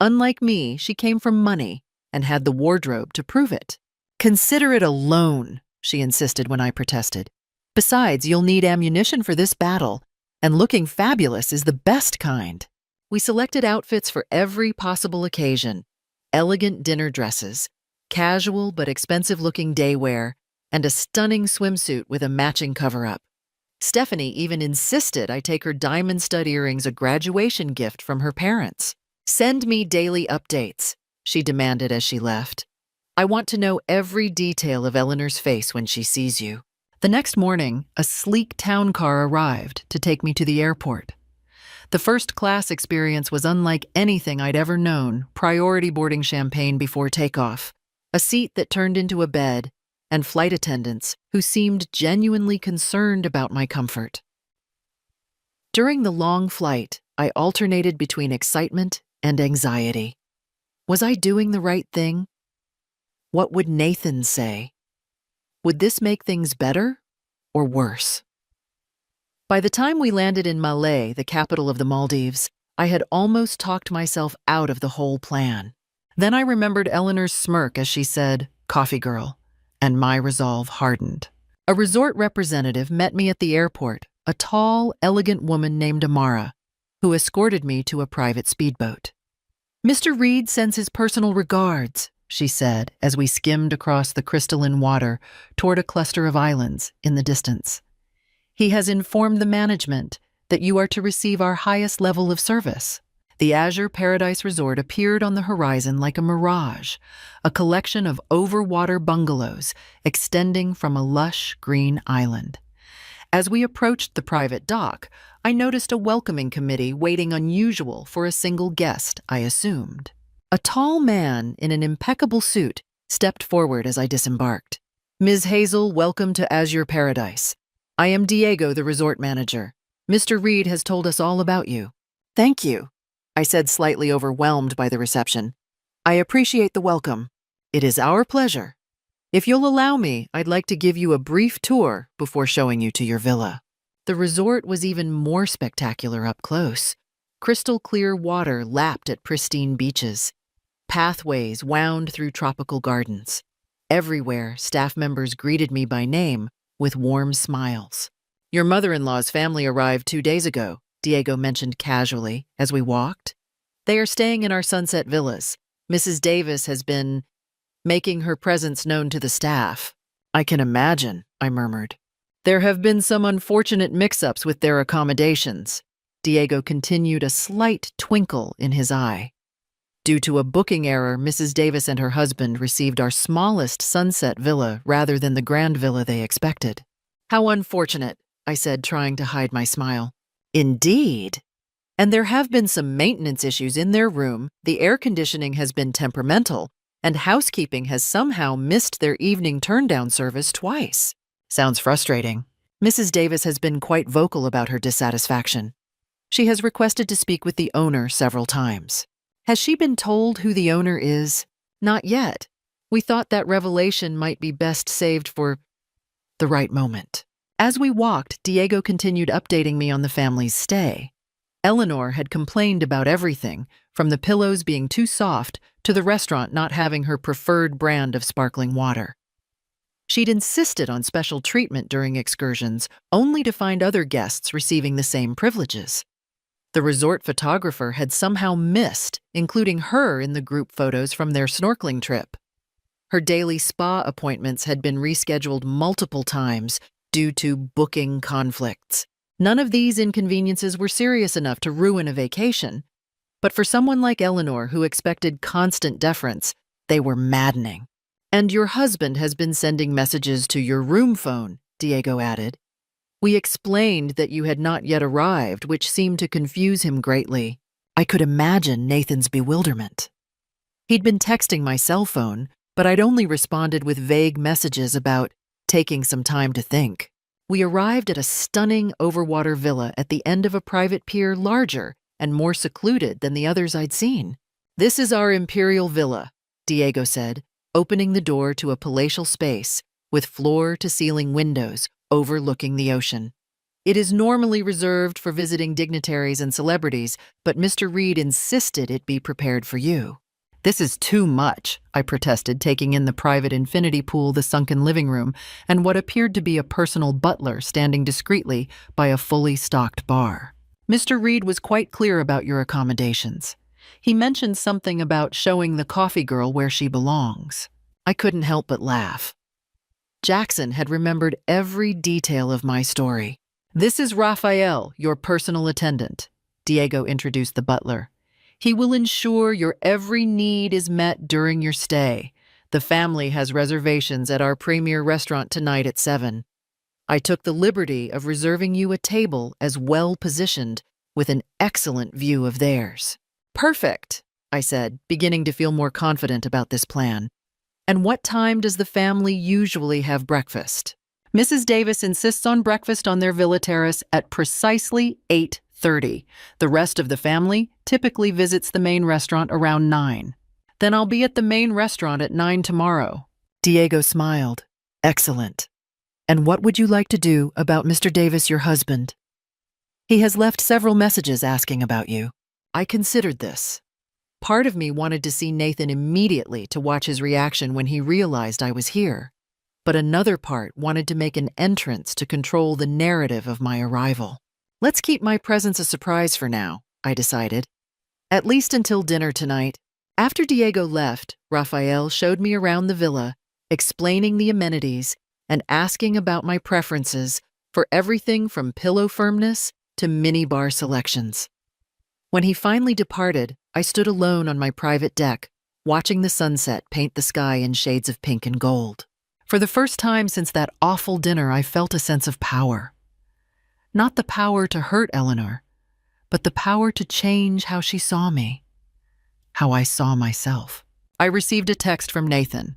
Unlike me, she came from money and had the wardrobe to prove it. Consider it a loan, she insisted when I protested. Besides, you'll need ammunition for this battle, and looking fabulous is the best kind. We selected outfits for every possible occasion: elegant dinner dresses, casual but expensive-looking day wear, and a stunning swimsuit with a matching cover-up. Stephanie even insisted I take her diamond stud earrings, a graduation gift from her parents. "Send me daily updates," she demanded as she left. "I want to know every detail of Eleanor's face when she sees you." The next morning, a sleek town car arrived to take me to the airport. The first-class experience was unlike anything I'd ever known, priority boarding champagne before takeoff, a seat that turned into a bed, and flight attendants who seemed genuinely concerned about my comfort. During the long flight, I alternated between excitement and anxiety. Was I doing the right thing? What would Nathan say? Would this make things better or worse? By the time we landed in Malé, the capital of the Maldives, I had almost talked myself out of the whole plan. Then I remembered Eleanor's smirk as she said, "Coffee girl," and my resolve hardened. A resort representative met me at the airport, a tall, elegant woman named Amara, who escorted me to a private speedboat. "Mr. Reed sends his personal regards," she said as we skimmed across the crystalline water toward a cluster of islands in the distance. "He has informed the management that you are to receive our highest level of service." The Azure Paradise Resort appeared on the horizon like a mirage, a collection of overwater bungalows extending from a lush green island. As we approached the private dock, I noticed a welcoming committee waiting unusual for a single guest, I assumed. A tall man in an impeccable suit stepped forward as I disembarked. "Ms. Hazel, welcome to Azure Paradise. I am Diego, the resort manager. Mr. Reed has told us all about you." "Thank you," I said, slightly overwhelmed by the reception. "I appreciate the welcome. It is our pleasure. If you'll allow me, I'd like to give you a brief tour before showing you to your villa." The resort was even more spectacular up close. Crystal clear water lapped at pristine beaches. Pathways wound through tropical gardens. Everywhere, staff members greeted me by name with warm smiles. "Your mother-in-law's family arrived 2 days ago," Diego mentioned casually as we walked. "They are staying in our Sunset Villas. Mrs. Davis has been making her presence known to the staff." "I can imagine," I murmured. "There have been some unfortunate mix-ups with their accommodations." Diego continued, a slight twinkle in his eye. "Due to a booking error, Mrs. Davis and her husband received our smallest Sunset Villa rather than the grand villa they expected." "How unfortunate," I said, trying to hide my smile. "Indeed. And there have been some maintenance issues in their room, the air conditioning has been temperamental, and housekeeping has somehow missed their evening turn-down service twice." "Sounds frustrating." "Mrs. Davis has been quite vocal about her dissatisfaction. She has requested to speak with the owner several times." "Has she been told who the owner is?" "Not yet. We thought that revelation might be best saved for the right moment." As we walked, Diego continued updating me on the family's stay. Eleanor had complained about everything, from the pillows being too soft to the restaurant not having her preferred brand of sparkling water. She'd insisted on special treatment during excursions, only to find other guests receiving the same privileges. The resort photographer had somehow missed including her in the group photos from their snorkeling trip. Her daily spa appointments had been rescheduled multiple times due to booking conflicts. None of these inconveniences were serious enough to ruin a vacation, but for someone like Eleanor who expected constant deference, they were maddening. "And your husband has been sending messages to your room phone," Diego added. "We explained that you had not yet arrived, which seemed to confuse him greatly." I could imagine Nathan's bewilderment. He'd been texting my cell phone, but I'd only responded with vague messages about taking some time to think. We arrived at a stunning overwater villa at the end of a private pier, larger and more secluded than the others I'd seen. "This is our imperial villa," Diego said, opening the door to a palatial space with floor-to-ceiling windows overlooking the ocean. "It is normally reserved for visiting dignitaries and celebrities, but Mr. Reed insisted it be prepared for you." "This is too much," I protested, taking in the private infinity pool, the sunken living room, and what appeared to be a personal butler standing discreetly by a fully stocked bar. "Mr. Reed was quite clear about your accommodations. He mentioned something about showing the coffee girl where she belongs." I couldn't help but laugh. Jackson had remembered every detail of my story. "This is Raphael, your personal attendant," Diego introduced the butler. "He will ensure your every need is met during your stay. The family has reservations at our premier restaurant tonight at 7. I took the liberty of reserving you a table as well positioned with an excellent view of theirs." "Perfect," I said, beginning to feel more confident about this plan. "And what time does the family usually have breakfast?" "Mrs. Davis insists on breakfast on their villa terrace at precisely 8:30. The rest of the family typically visits the main restaurant around 9. "Then I'll be at the main restaurant at 9 tomorrow." Diego smiled. "Excellent. And what would you like to do about Mr. Davis, your husband?" "He has left several messages asking about you." I considered this. Part of me wanted to see Nathan immediately to watch his reaction when he realized I was here, but another part wanted to make an entrance to control the narrative of my arrival. Let's keep my presence a surprise for now, I decided. At least until dinner tonight. After Diego left, Raphael showed me around the villa, explaining the amenities and asking about my preferences for everything from pillow firmness to minibar selections. When he finally departed, I stood alone on my private deck, watching the sunset paint the sky in shades of pink and gold. For the first time since that awful dinner, I felt a sense of power. Not the power to hurt Eleanor, but the power to change how she saw me, how I saw myself. I received a text from Nathan.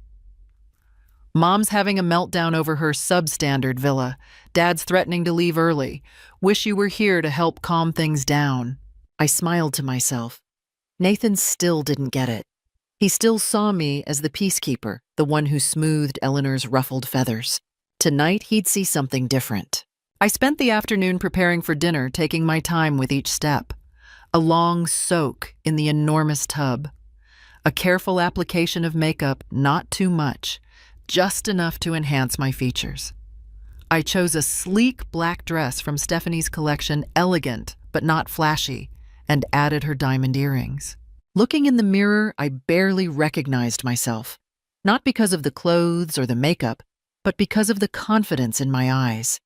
"Mom's having a meltdown over her substandard villa. Dad's threatening to leave early. Wish you were here to help calm things down." I smiled to myself. Nathan still didn't get it. He still saw me as the peacekeeper, the one who smoothed Eleanor's ruffled feathers. Tonight, he'd see something different. I spent the afternoon preparing for dinner, taking my time with each step. A long soak in the enormous tub. A careful application of makeup, not too much, just enough to enhance my features. I chose a sleek black dress from Stephanie's collection, elegant but not flashy, and added her diamond earrings. Looking in the mirror, I barely recognized myself, not because of the clothes or the makeup, but because of the confidence in my eyes.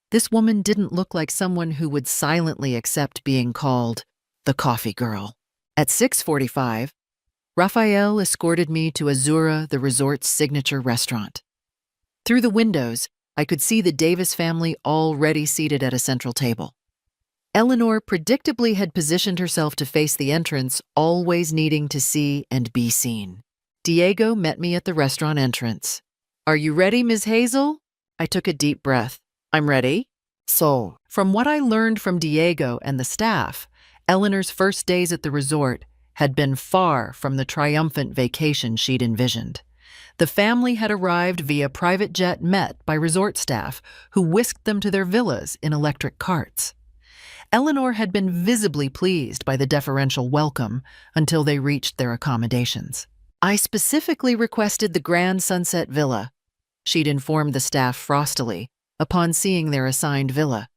This woman didn't look like someone who would silently accept being called the coffee girl. At 6:45, Raphael escorted me to Azura, the resort's signature restaurant. Through the windows, I could see the Davis family already seated at a central table. Eleanor predictably had positioned herself to face the entrance, always needing to see and be seen. Diego met me at the restaurant entrance. "Are you ready, Ms. Hazel?" I took a deep breath. "I'm ready." "So, from what I learned from Diego and the staff, Eleanor's first days at the resort had been far from the triumphant vacation she'd envisioned. The family had arrived via private jet met by resort staff who whisked them to their villas in electric carts. Eleanor had been visibly pleased by the deferential welcome until they reached their accommodations. "I specifically requested the Grand Sunset Villa," she'd informed the staff frostily upon seeing their assigned villa.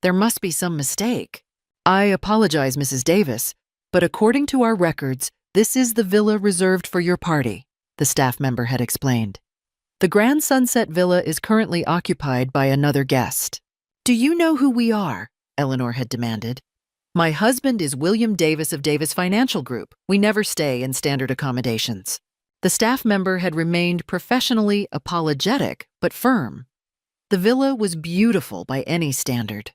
"There must be some mistake." "I apologize, Mrs. Davis, but according to our records, this is the villa reserved for your party," the staff member had explained. "The Grand Sunset Villa is currently occupied by another guest." "Do you know who we are?" Eleanor had demanded. "My husband is William Davis of Davis Financial Group. We never stay in standard accommodations." The staff member had remained professionally apologetic but firm. The villa was beautiful by any standard.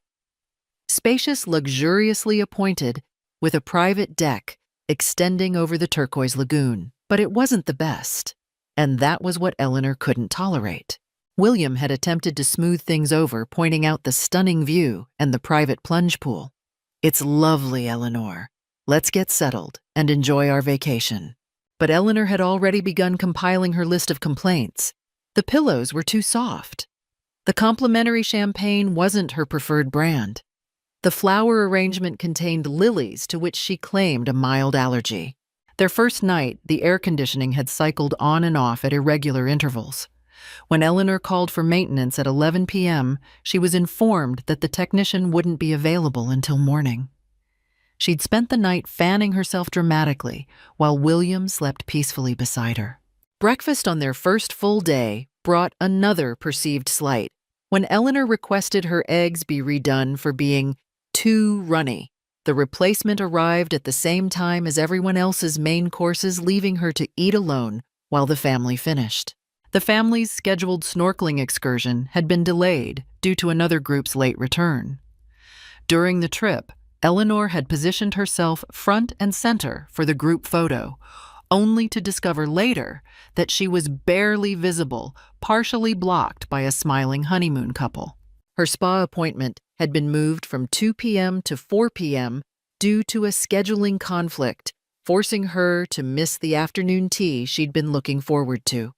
Spacious, luxuriously appointed, with a private deck extending over the turquoise lagoon. But it wasn't the best, and that was what Eleanor couldn't tolerate. William had attempted to smooth things over, pointing out the stunning view and the private plunge pool. "It's lovely, Eleanor. Let's get settled and enjoy our vacation." But Eleanor had already begun compiling her list of complaints. The pillows were too soft. The complimentary champagne wasn't her preferred brand. The flower arrangement contained lilies, to which she claimed a mild allergy. Their first night, the air conditioning had cycled on and off at irregular intervals. When Eleanor called for maintenance at 11 p.m., she was informed that the technician wouldn't be available until morning. She'd spent the night fanning herself dramatically, while William slept peacefully beside her. Breakfast on their first full day brought another perceived slight. When Eleanor requested her eggs be redone for being too runny, the replacement arrived at the same time as everyone else's main courses, leaving her to eat alone while the family finished. The family's scheduled snorkeling excursion had been delayed due to another group's late return. During the trip, Eleanor had positioned herself front and center for the group photo, only to discover later that she was barely visible, partially blocked by a smiling honeymoon couple. Her spa appointment had been moved from 2 p.m. to 4 p.m. due to a scheduling conflict, forcing her to miss the afternoon tea she'd been looking forward to.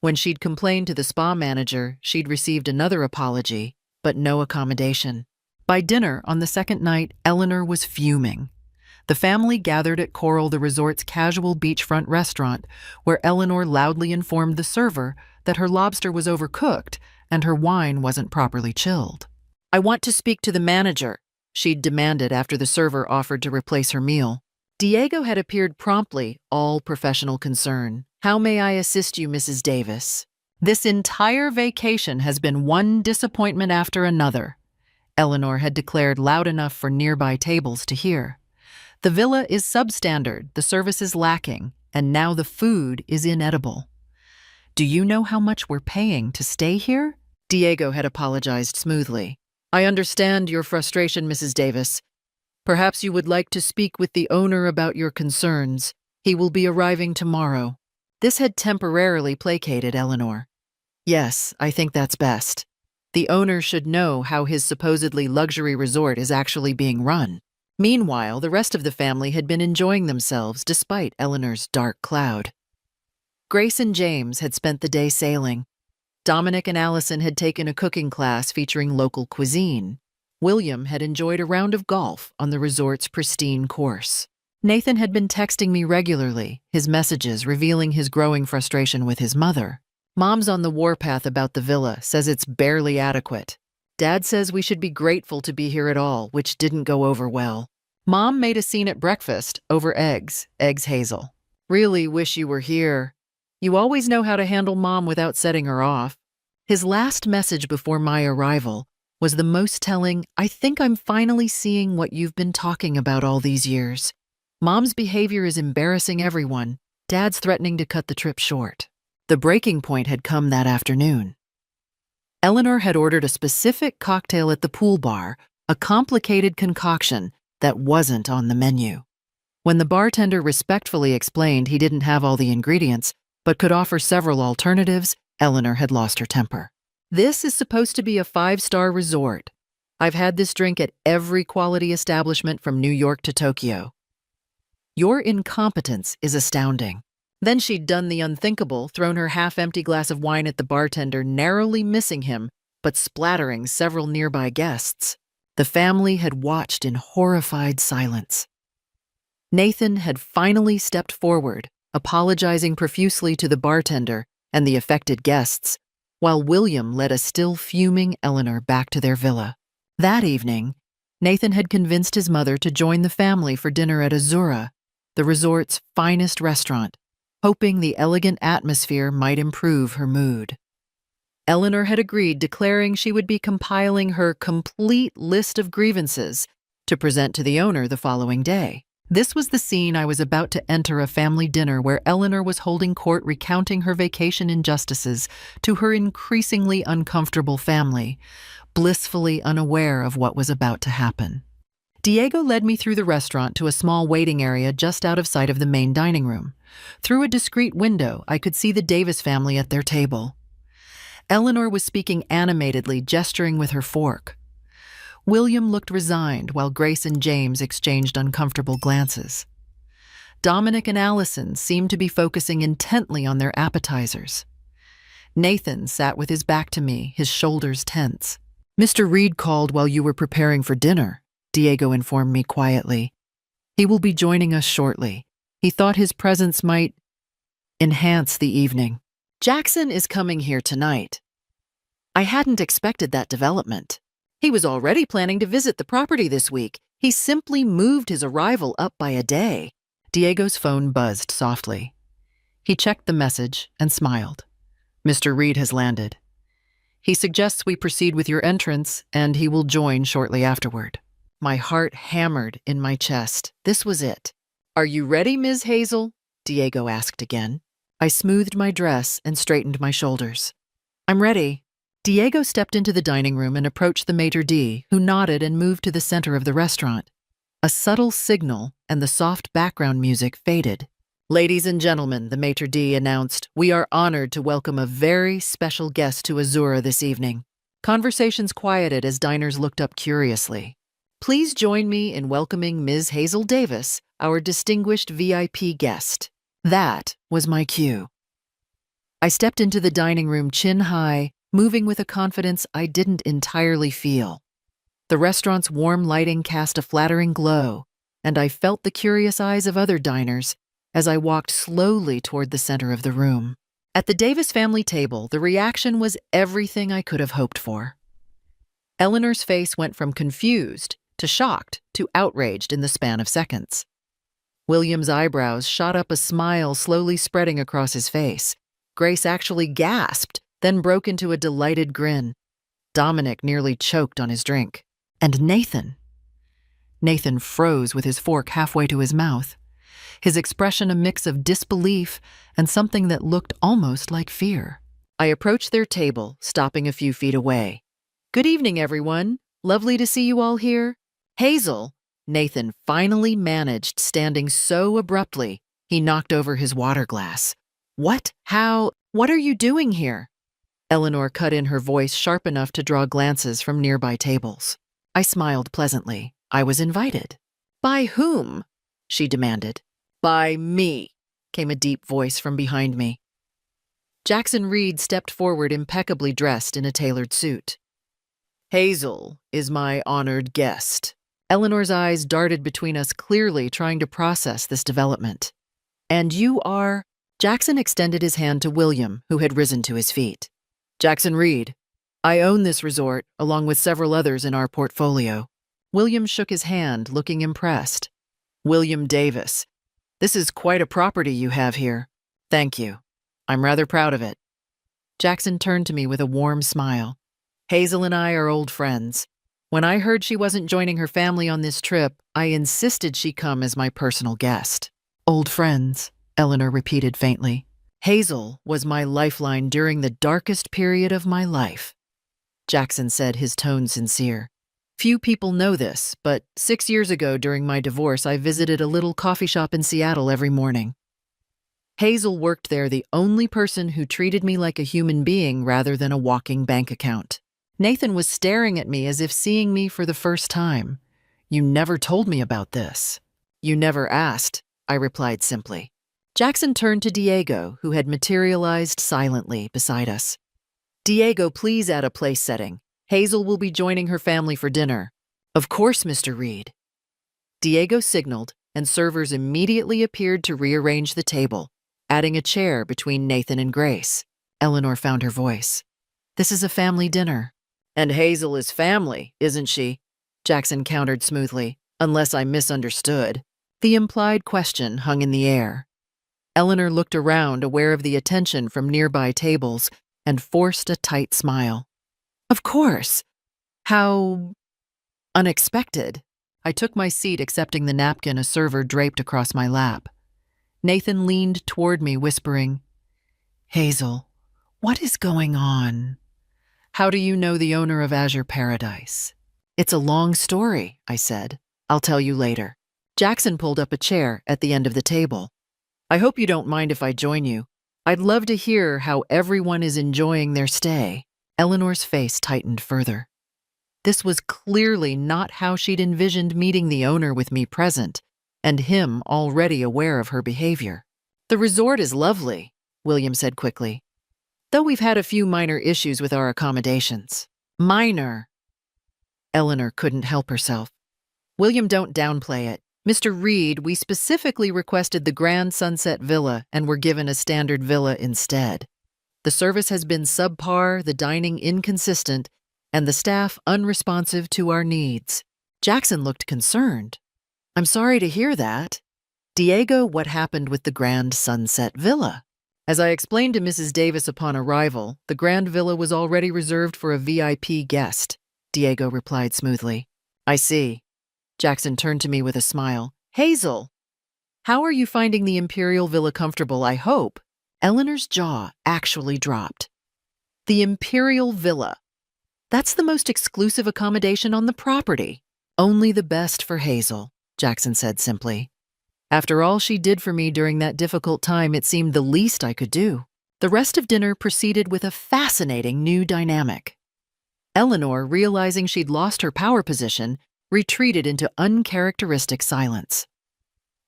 When she'd complained to the spa manager, she'd received another apology, but no accommodation. By dinner on the second night, Eleanor was fuming. The family gathered at Coral, the resort's casual beachfront restaurant, where Eleanor loudly informed the server that her lobster was overcooked and her wine wasn't properly chilled. "I want to speak to the manager," she'd demanded after the server offered to replace her meal. Diego had appeared promptly, all professional concern. "How may I assist you, Mrs. Davis?" "This entire vacation has been one disappointment after another," Eleanor had declared loud enough for nearby tables to hear. "The villa is substandard, the service is lacking, and now the food is inedible. Do you know how much we're paying to stay here?" Diego had apologized smoothly. "I understand your frustration, Mrs. Davis. Perhaps you would like to speak with the owner about your concerns. He will be arriving tomorrow." This had temporarily placated Eleanor. "Yes, I think that's best. The owner should know how his supposedly luxury resort is actually being run." Meanwhile, the rest of the family had been enjoying themselves despite Eleanor's dark cloud. Grace and James had spent the day sailing. Dominic and Allison had taken a cooking class featuring local cuisine. William had enjoyed a round of golf on the resort's pristine course. Nathan had been texting me regularly, his messages revealing his growing frustration with his mother. "Mom's on the warpath about the villa, says it's barely adequate. Dad says we should be grateful to be here at all, which didn't go over well. Mom made a scene at breakfast over eggs, Hazel. Really wish you were here. You always know how to handle Mom without setting her off." His last message before my arrival was the most telling. "I think I'm finally seeing what you've been talking about all these years. Mom's behavior is embarrassing everyone. Dad's threatening to cut the trip short." The breaking point had come that afternoon. Eleanor had ordered a specific cocktail at the pool bar, a complicated concoction that wasn't on the menu. When the bartender respectfully explained he didn't have all the ingredients, but could offer several alternatives, Eleanor had lost her temper. "This is supposed to be a 5-star resort. I've had this drink at every quality establishment from New York to Tokyo. Your incompetence is astounding." Then she'd done the unthinkable, thrown her half-empty glass of wine at the bartender, narrowly missing him, but splattering several nearby guests. The family had watched in horrified silence. Nathan had finally stepped forward, apologizing profusely to the bartender and the affected guests, while William led a still fuming Eleanor back to their villa. That evening, Nathan had convinced his mother to join the family for dinner at Azura, the resort's finest restaurant, hoping the elegant atmosphere might improve her mood. Eleanor had agreed, declaring she would be compiling her complete list of grievances to present to the owner the following day. This was the scene I was about to enter, a family dinner where Eleanor was holding court, recounting her vacation injustices to her increasingly uncomfortable family, blissfully unaware of what was about to happen. Diego led me through the restaurant to a small waiting area just out of sight of the main dining room. Through a discreet window, I could see the Davis family at their table. Eleanor was speaking animatedly, gesturing with her fork. William looked resigned while Grace and James exchanged uncomfortable glances. Dominic and Allison seemed to be focusing intently on their appetizers. Nathan sat with his back to me, his shoulders tense. "Mr. Reed called while you were preparing for dinner," Diego informed me quietly. "He will be joining us shortly. He thought his presence might enhance the evening. Jackson is coming here tonight." I hadn't expected that development. He was already planning to visit the property this week. He simply moved his arrival up by a day. Diego's phone buzzed softly. He checked the message and smiled. "Mr. Reed has landed. He suggests we proceed with your entrance, and he will join shortly afterward. My heart hammered in my chest. This was it. Are you ready, Ms. Hazel? Diego asked again. I smoothed my dress and straightened my shoulders. I'm ready. Diego stepped into the dining room and approached the maitre d', who nodded and moved to the center of the restaurant. A subtle signal and the soft background music faded. Ladies and gentlemen, the maitre d' announced, we are honored to welcome a very special guest to Azura this evening. Conversations quieted as diners looked up curiously. Please join me in welcoming Ms. Hazel Davis, our distinguished VIP guest. That was my cue. I stepped into the dining room chin high, moving with a confidence I didn't entirely feel. The restaurant's warm lighting cast a flattering glow, and I felt the curious eyes of other diners as I walked slowly toward the center of the room. At the Davis family table, the reaction was everything I could have hoped for. Eleanor's face went from confused to shocked to outraged in the span of seconds. William's eyebrows shot up, a smile slowly spreading across his face. Grace actually gasped, then broke into a delighted grin. Dominic nearly choked on his drink. And Nathan froze with his fork halfway to his mouth, his expression a mix of disbelief and something that looked almost like fear. I approached their table, stopping a few feet away. Good evening, everyone. Lovely to see you all here. Hazel, Nathan finally managed, standing so abruptly, he knocked over his water glass. What? How? What are you doing here? Eleanor cut in, her voice sharp enough to draw glances from nearby tables. I smiled pleasantly. I was invited. By whom? She demanded. By me, came a deep voice from behind me. Jackson Reed stepped forward, impeccably dressed in a tailored suit. Hazel is my honored guest. Eleanor's eyes darted between us, clearly trying to process this development. And you are? Jackson extended his hand to William, who had risen to his feet. Jackson Reed. I own this resort, along with several others in our portfolio. William shook his hand, looking impressed. William Davis. This is quite a property you have here. Thank you. I'm rather proud of it. Jackson turned to me with a warm smile. Hazel and I are old friends. When I heard she wasn't joining her family on this trip, I insisted she come as my personal guest. Old friends, Eleanor repeated faintly. Hazel was my lifeline during the darkest period of my life. Jackson said, his tone sincere. Few people know this, but 6 years ago during my divorce, I visited a little coffee shop in Seattle every morning. Hazel worked there, the only person who treated me like a human being rather than a walking bank account. Nathan was staring at me as if seeing me for the first time. You never told me about this. You never asked, I replied simply. Jackson turned to Diego, who had materialized silently beside us. Diego, please add a place setting. Hazel will be joining her family for dinner. Of course, Mr. Reed. Diego signaled, and servers immediately appeared to rearrange the table, adding a chair between Nathan and Grace. Eleanor found her voice. This is a family dinner. And Hazel is family, isn't she? Jackson countered smoothly, unless I misunderstood. The implied question hung in the air. Eleanor looked around, aware of the attention from nearby tables, and forced a tight smile. Of course. How unexpected. I took my seat, accepting the napkin a server draped across my lap. Nathan leaned toward me, whispering, Hazel, what is going on? How do you know the owner of Azure Paradise? It's a long story, I said. I'll tell you later. Jackson pulled up a chair at the end of the table. I hope you don't mind if I join you. I'd love to hear how everyone is enjoying their stay. Eleanor's face tightened further. This was clearly not how she'd envisioned meeting the owner with me present, and him already aware of her behavior. The resort is lovely, William said quickly, though we've had a few minor issues with our accommodations. Minor? Eleanor couldn't help herself. William, don't downplay it. Mr. Reed, we specifically requested the Grand Sunset Villa and were given a standard villa instead. The service has been subpar, the dining inconsistent, and the staff unresponsive to our needs. Jackson looked concerned. I'm sorry to hear that. Diego, what happened with the Grand Sunset Villa? As I explained to Mrs. Davis upon arrival, the grand villa was already reserved for a VIP guest, Diego replied smoothly. I see. Jackson turned to me with a smile. Hazel, how are you finding the Imperial Villa comfortable, I hope? Eleanor's jaw actually dropped. The Imperial Villa. That's the most exclusive accommodation on the property. Only the best for Hazel, Jackson said simply. After all she did for me during that difficult time, it seemed the least I could do. The rest of dinner proceeded with a fascinating new dynamic. Eleanor, realizing she'd lost her power position, retreated into uncharacteristic silence.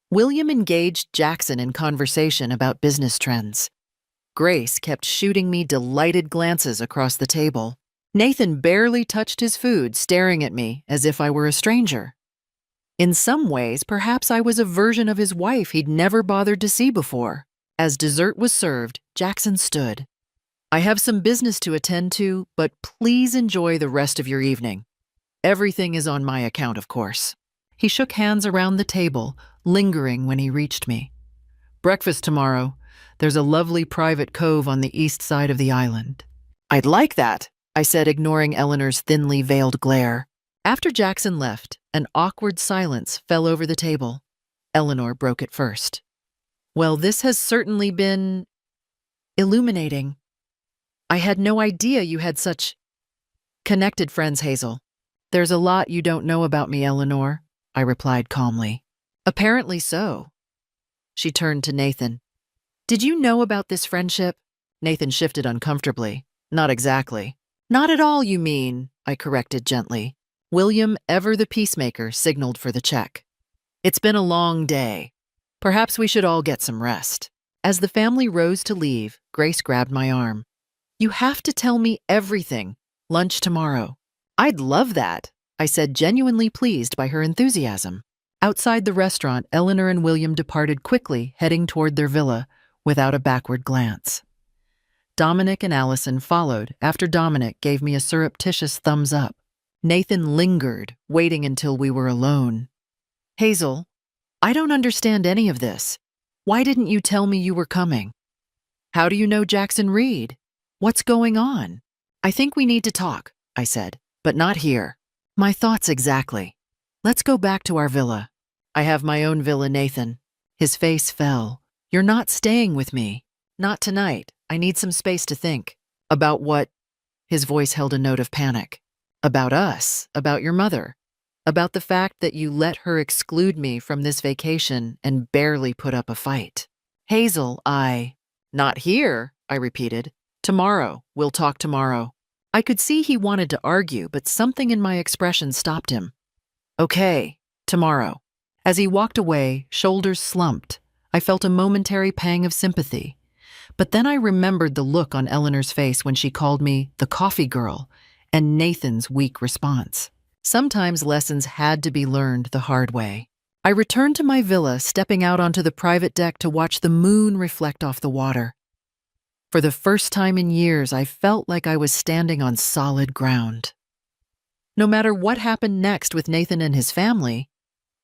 William engaged Jackson in conversation about business trends. Grace kept shooting me delighted glances across the table. Nathan barely touched his food, staring at me as if I were a stranger. In some ways, perhaps I was a version of his wife he'd never bothered to see before. As dessert was served, Jackson stood. I have some business to attend to, but please enjoy the rest of your evening. Everything is on my account, of course. He shook hands around the table, lingering when he reached me. Breakfast tomorrow. There's a lovely private cove on the east side of the island. I'd like that, I said, ignoring Eleanor's thinly veiled glare. After Jackson left, an awkward silence fell over the table. Eleanor broke it first. Well, this has certainly been illuminating. I had no idea you had such connected friends, Hazel. There's a lot you don't know about me, Eleanor, I replied calmly. Apparently so. She turned to Nathan. Did you know about this friendship? Nathan shifted uncomfortably. Not exactly. Not at all, you mean, I corrected gently. William, ever the peacemaker, signaled for the check. It's been a long day. Perhaps we should all get some rest. As the family rose to leave, Grace grabbed my arm. You have to tell me everything. Lunch tomorrow. I'd love that, I said, genuinely pleased by her enthusiasm. Outside the restaurant, Eleanor and William departed quickly, heading toward their villa, without a backward glance. Dominic and Allison followed after Dominic gave me a surreptitious thumbs up. Nathan lingered, waiting until we were alone. Hazel, I don't understand any of this. Why didn't you tell me you were coming? How do you know Jackson Reed? What's going on? I think we need to talk, I said, but not here. My thoughts exactly. Let's go back to our villa. I have my own villa, Nathan. His face fell. You're not staying with me. Not tonight. I need some space to think. About what? His voice held a note of panic. About us, about your mother, about the fact that you let her exclude me from this vacation and barely put up a fight. Hazel, Not here, I repeated. Tomorrow, we'll talk tomorrow. I could see he wanted to argue, but something in my expression stopped him. Okay, tomorrow. As he walked away, shoulders slumped, I felt a momentary pang of sympathy. But then I remembered the look on Eleanor's face when she called me the coffee girl, and Nathan's weak response. Sometimes lessons had to be learned the hard way. I returned to my villa, stepping out onto the private deck to watch the moon reflect off the water. For the first time in years, I felt like I was standing on solid ground. No matter what happened next with Nathan and his family,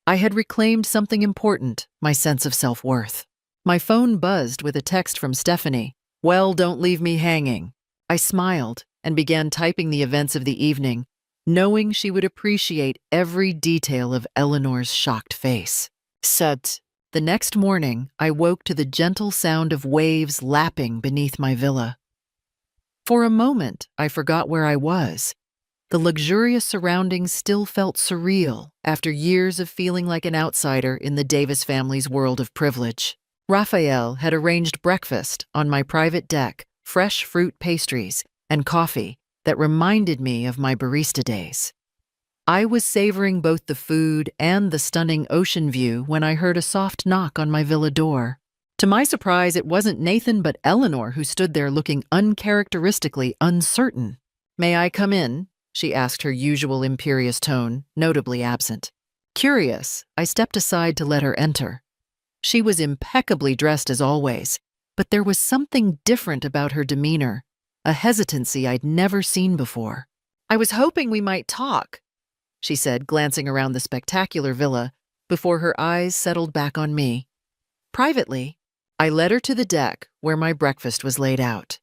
I had reclaimed something important, my sense of self-worth. My phone buzzed with a text from Stephanie. Well, don't leave me hanging. I smiled and began typing the events of the evening, knowing she would appreciate every detail of Eleanor's shocked face. Sut. The next morning, I woke to the gentle sound of waves lapping beneath my villa. For a moment, I forgot where I was. The luxurious surroundings still felt surreal after years of feeling like an outsider in the Davis family's world of privilege. Raphael had arranged breakfast on my private deck, fresh fruit pastries, and coffee that reminded me of my barista days. I was savoring both the food and the stunning ocean view when I heard a soft knock on my villa door. To my surprise, it wasn't Nathan but Eleanor who stood there looking uncharacteristically uncertain. May I come in? She asked, her usual imperious tone, notably absent. Curious, I stepped aside to let her enter. She was impeccably dressed as always, but there was something different about her demeanor, a hesitancy I'd never seen before. I was hoping we might talk, she said, glancing around the spectacular villa before her eyes settled back on me. Privately, I led her to the deck where my breakfast was laid out.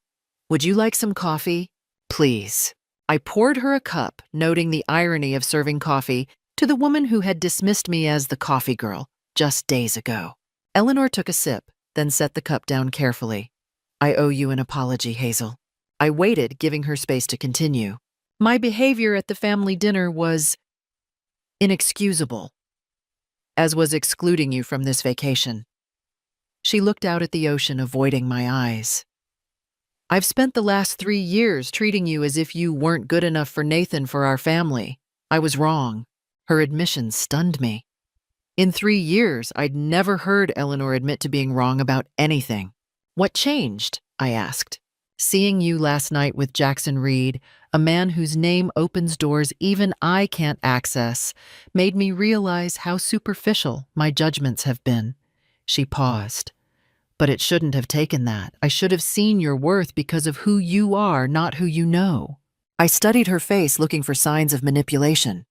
Would you like some coffee? Please. I poured her a cup, noting the irony of serving coffee to the woman who had dismissed me as the coffee girl just days ago. Eleanor took a sip, then set the cup down carefully. I owe you an apology, Hazel. I waited, giving her space to continue. My behavior at the family dinner was inexcusable, as was excluding you from this vacation. She looked out at the ocean, avoiding my eyes. I've spent the last 3 years treating you as if you weren't good enough for Nathan for our family. I was wrong. Her admission stunned me. In 3 years, I'd never heard Eleanor admit to being wrong about anything. What changed? I asked. Seeing you last night with Jackson Reed, a man whose name opens doors even I can't access, made me realize how superficial my judgments have been. She paused. But it shouldn't have taken that. I should have seen your worth because of who you are, not who you know. I studied her face, looking for signs of manipulation.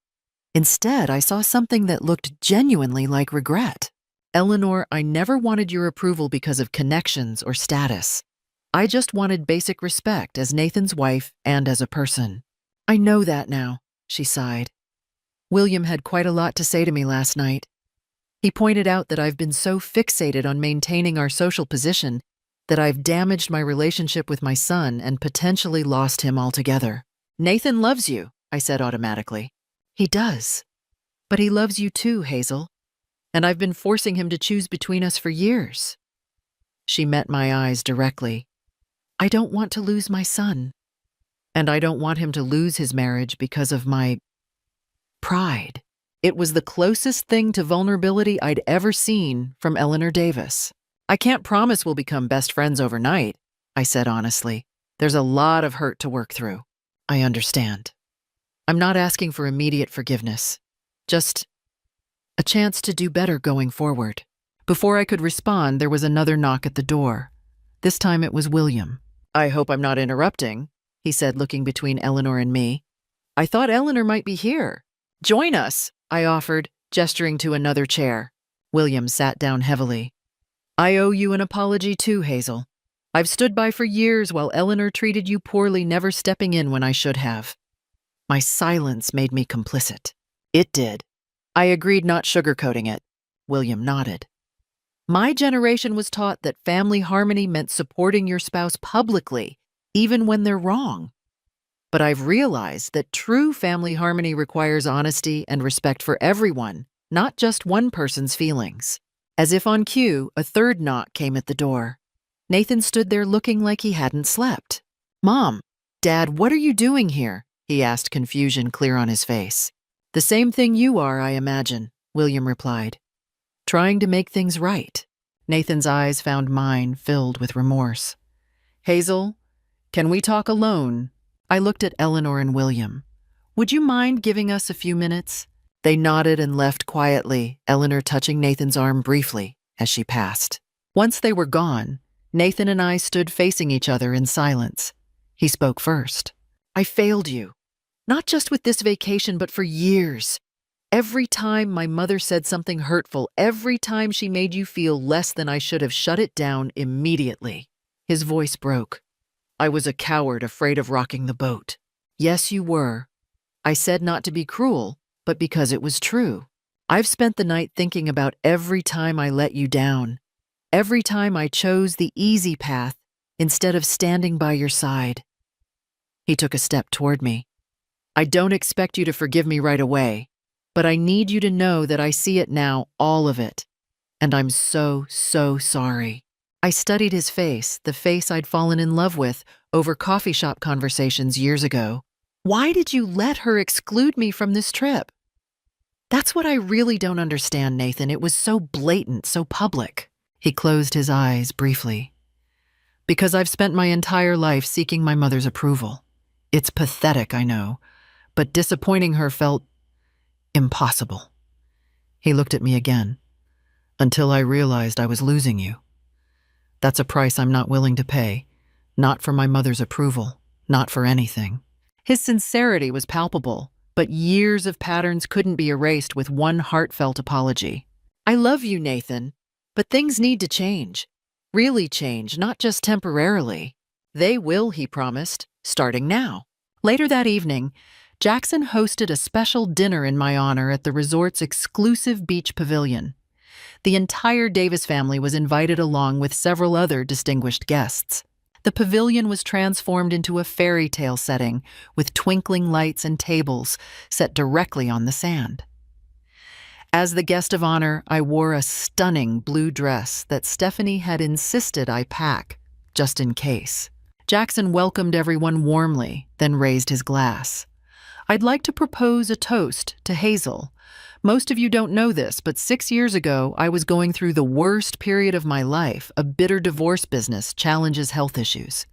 Instead, I saw something that looked genuinely like regret. Eleanor, I never wanted your approval because of connections or status. I just wanted basic respect as Nathan's wife and as a person. I know that now, she sighed. William had quite a lot to say to me last night. He pointed out that I've been so fixated on maintaining our social position that I've damaged my relationship with my son and potentially lost him altogether. Nathan loves you, I said automatically. He does. But he loves you too, Hazel. And I've been forcing him to choose between us for years. She met my eyes directly. I don't want to lose my son. And I don't want him to lose his marriage because of my pride. It was the closest thing to vulnerability I'd ever seen from Eleanor Davis. I can't promise we'll become best friends overnight, I said honestly. There's a lot of hurt to work through. I understand. I'm not asking for immediate forgiveness. Just a chance to do better going forward. Before I could respond, there was another knock at the door. This time it was William. I hope I'm not interrupting, he said, looking between Eleanor and me. I thought Eleanor might be here. Join us, I offered, gesturing to another chair. William sat down heavily. I owe you an apology too, Hazel. I've stood by for years while Eleanor treated you poorly, never stepping in when I should have. My silence made me complicit. It did. I agreed, not sugarcoating it. William nodded. My generation was taught that family harmony meant supporting your spouse publicly, even when they're wrong. But I've realized that true family harmony requires honesty and respect for everyone, not just one person's feelings. As if on cue, a third knock came at the door. Nathan stood there looking like he hadn't slept. Mom, Dad, what are you doing here? He asked, confusion clear on his face. The same thing you are, I imagine, William replied. Trying to make things right. Nathan's eyes found mine, filled with remorse. Hazel, can we talk alone? I looked at Eleanor and William. Would you mind giving us a few minutes? They nodded and left quietly, Eleanor touching Nathan's arm briefly as she passed. Once they were gone, Nathan and I stood facing each other in silence. He spoke first. I failed you. Not just with this vacation, but for years. Every time my mother said something hurtful, every time she made you feel less than, I should have shut it down immediately. His voice broke. I was a coward, afraid of rocking the boat. Yes, you were. I said not to be cruel, but because it was true. I've spent the night thinking about every time I let you down, every time I chose the easy path instead of standing by your side. He took a step toward me. I don't expect you to forgive me right away, but I need you to know that I see it now, all of it. And I'm so, so sorry. I studied his face, the face I'd fallen in love with over coffee shop conversations years ago. Why did you let her exclude me from this trip? That's what I really don't understand, Nathan. It was so blatant, so public. He closed his eyes briefly. Because I've spent my entire life seeking my mother's approval. It's pathetic, I know, but disappointing her felt impossible. He looked at me again. Until I realized I was losing you. That's a price I'm not willing to pay. Not for my mother's approval, not for anything. His sincerity was palpable, but years of patterns couldn't be erased with one heartfelt apology. I love you, Nathan, but things need to change. Really change, not just temporarily. They will, he promised, starting now. Later that evening, Jackson hosted a special dinner in my honor at the resort's exclusive beach pavilion. The entire Davis family was invited along with several other distinguished guests. The pavilion was transformed into a fairy tale setting with twinkling lights and tables set directly on the sand. As the guest of honor, I wore a stunning blue dress that Stephanie had insisted I pack, just in case. Jackson welcomed everyone warmly, then raised his glass. I'd like to propose a toast to Hazel. Most of you don't know this, but 6 years ago, I was going through the worst period of my life. A bitter divorce business challenges health issues.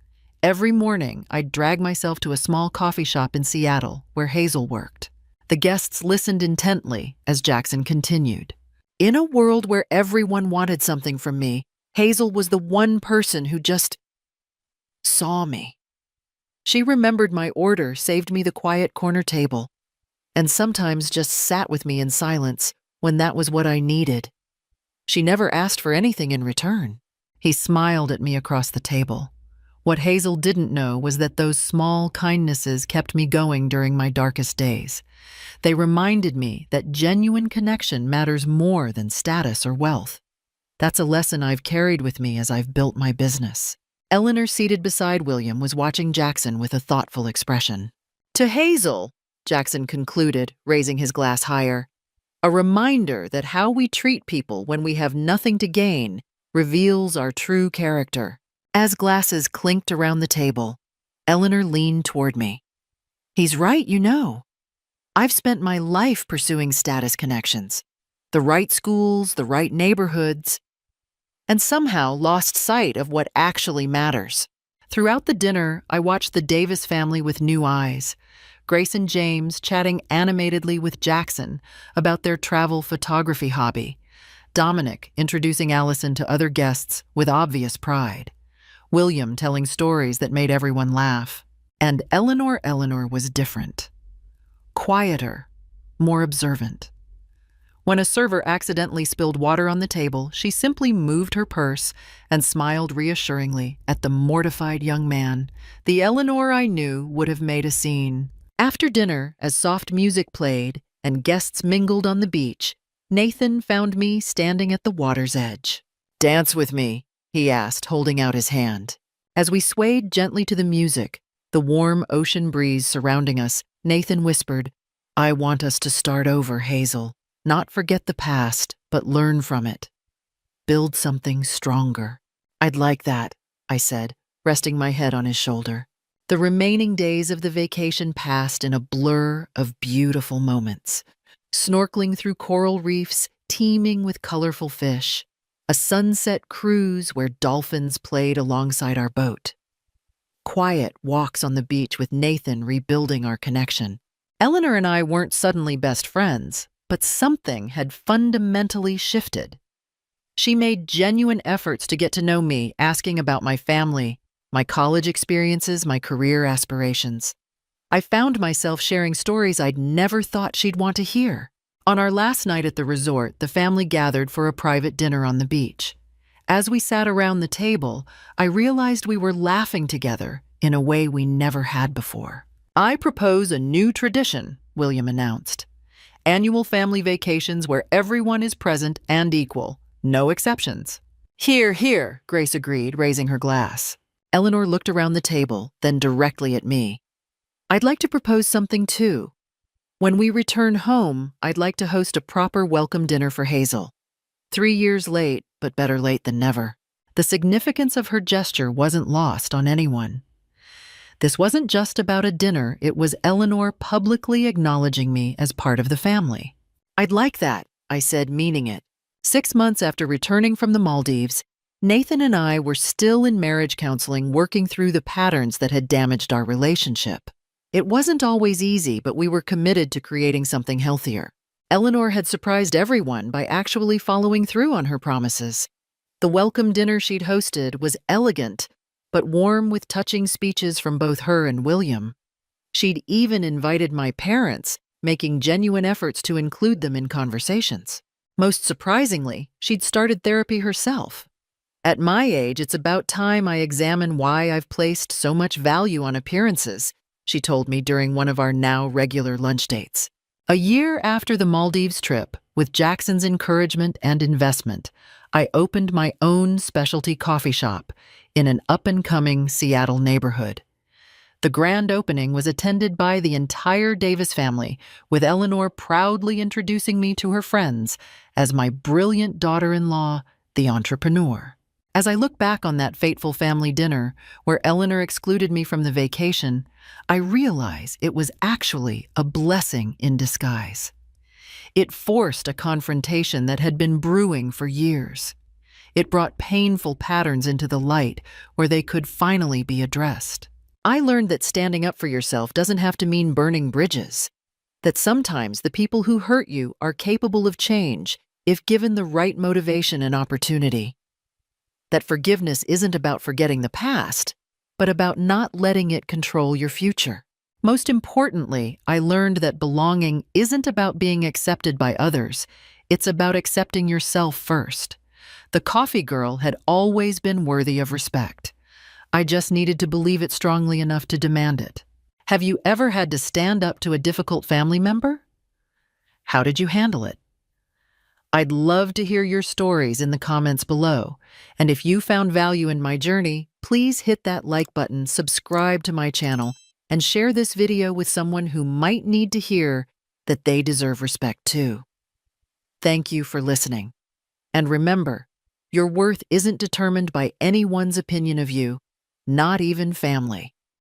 Every morning, I'd drag myself to a small coffee shop in Seattle where Hazel worked. The guests listened intently as Jackson continued. In a world where everyone wanted something from me, Hazel was the one person who just saw me. She remembered my order, saved me the quiet corner table, and sometimes just sat with me in silence when that was what I needed. She never asked for anything in return. He smiled at me across the table. What Hazel didn't know was that those small kindnesses kept me going during my darkest days. They reminded me that genuine connection matters more than status or wealth. That's a lesson I've carried with me as I've built my business. Eleanor, seated beside William, was watching Jackson with a thoughtful expression. To Hazel, Jackson concluded, raising his glass higher, a reminder that how we treat people when we have nothing to gain reveals our true character. As glasses clinked around the table, Eleanor leaned toward me. He's right, you know. I've spent my life pursuing status connections, the right schools, the right neighborhoods, and somehow lost sight of what actually matters. Throughout the dinner, I watched the Davis family with new eyes. Grace and James chatting animatedly with Jackson about their travel photography hobby. Dominic introducing Allison to other guests with obvious pride. William telling stories that made everyone laugh. And Eleanor was different. Quieter, more observant. When a server accidentally spilled water on the table, she simply moved her purse and smiled reassuringly at the mortified young man. The Eleanor I knew would have made a scene. After dinner, as soft music played and guests mingled on the beach, Nathan found me standing at the water's edge. "Dance with me," he asked, holding out his hand. As we swayed gently to the music, the warm ocean breeze surrounding us, Nathan whispered, "I want us to start over, Hazel. Not forget the past, but learn from it. Build something stronger." "I'd like that," I said, resting my head on his shoulder. The remaining days of the vacation passed in a blur of beautiful moments. Snorkeling through coral reefs teeming with colorful fish. A sunset cruise where dolphins played alongside our boat. Quiet walks on the beach with Nathan rebuilding our connection. Eleanor and I weren't suddenly best friends, but something had fundamentally shifted. She made genuine efforts to get to know me, asking about my family, my college experiences, my career aspirations. I found myself sharing stories I'd never thought she'd want to hear. On our last night at the resort, the family gathered for a private dinner on the beach. As we sat around the table, I realized we were laughing together in a way we never had before. "I propose a new tradition," William announced. "Annual family vacations where everyone is present and equal. No exceptions." "Hear, hear," Grace agreed, raising her glass. Eleanor looked around the table, then directly at me. "I'd like to propose something too. When we return home, I'd like to host a proper welcome dinner for Hazel. 3 years late, but better late than never." The significance of her gesture wasn't lost on anyone. This wasn't just about a dinner, it was Eleanor publicly acknowledging me as part of the family. "I'd like that," I said, meaning it. 6 months after returning from the Maldives, Nathan and I were still in marriage counseling, working through the patterns that had damaged our relationship. It wasn't always easy, but we were committed to creating something healthier. Eleanor had surprised everyone by actually following through on her promises. The welcome dinner she'd hosted was elegant, but warm with touching speeches from both her and William. She'd even invited my parents, making genuine efforts to include them in conversations. Most surprisingly, she'd started therapy herself. At my age, it's about time I examine why I've placed so much value on appearances, she told me during one of our now regular lunch dates. A year after the Maldives trip, with Jackson's encouragement and investment, I opened my own specialty coffee shop in an up-and-coming Seattle neighborhood. The grand opening was attended by the entire Davis family, with Eleanor proudly introducing me to her friends as my brilliant daughter-in-law, the entrepreneur. As I look back on that fateful family dinner, where Eleanor excluded me from the vacation, I realize it was actually a blessing in disguise. It forced a confrontation that had been brewing for years. It brought painful patterns into the light where they could finally be addressed. I learned that standing up for yourself doesn't have to mean burning bridges, that sometimes the people who hurt you are capable of change if given the right motivation and opportunity. That forgiveness isn't about forgetting the past, but about not letting it control your future. Most importantly, I learned that belonging isn't about being accepted by others, it's about accepting yourself first. The coffee girl had always been worthy of respect. I just needed to believe it strongly enough to demand it. Have you ever had to stand up to a difficult family member? How did you handle it? I'd love to hear your stories in the comments below. And if you found value in my journey, please hit that like button, subscribe to my channel, and share this video with someone who might need to hear that they deserve respect too. Thank you for listening. And remember, your worth isn't determined by anyone's opinion of you, not even family.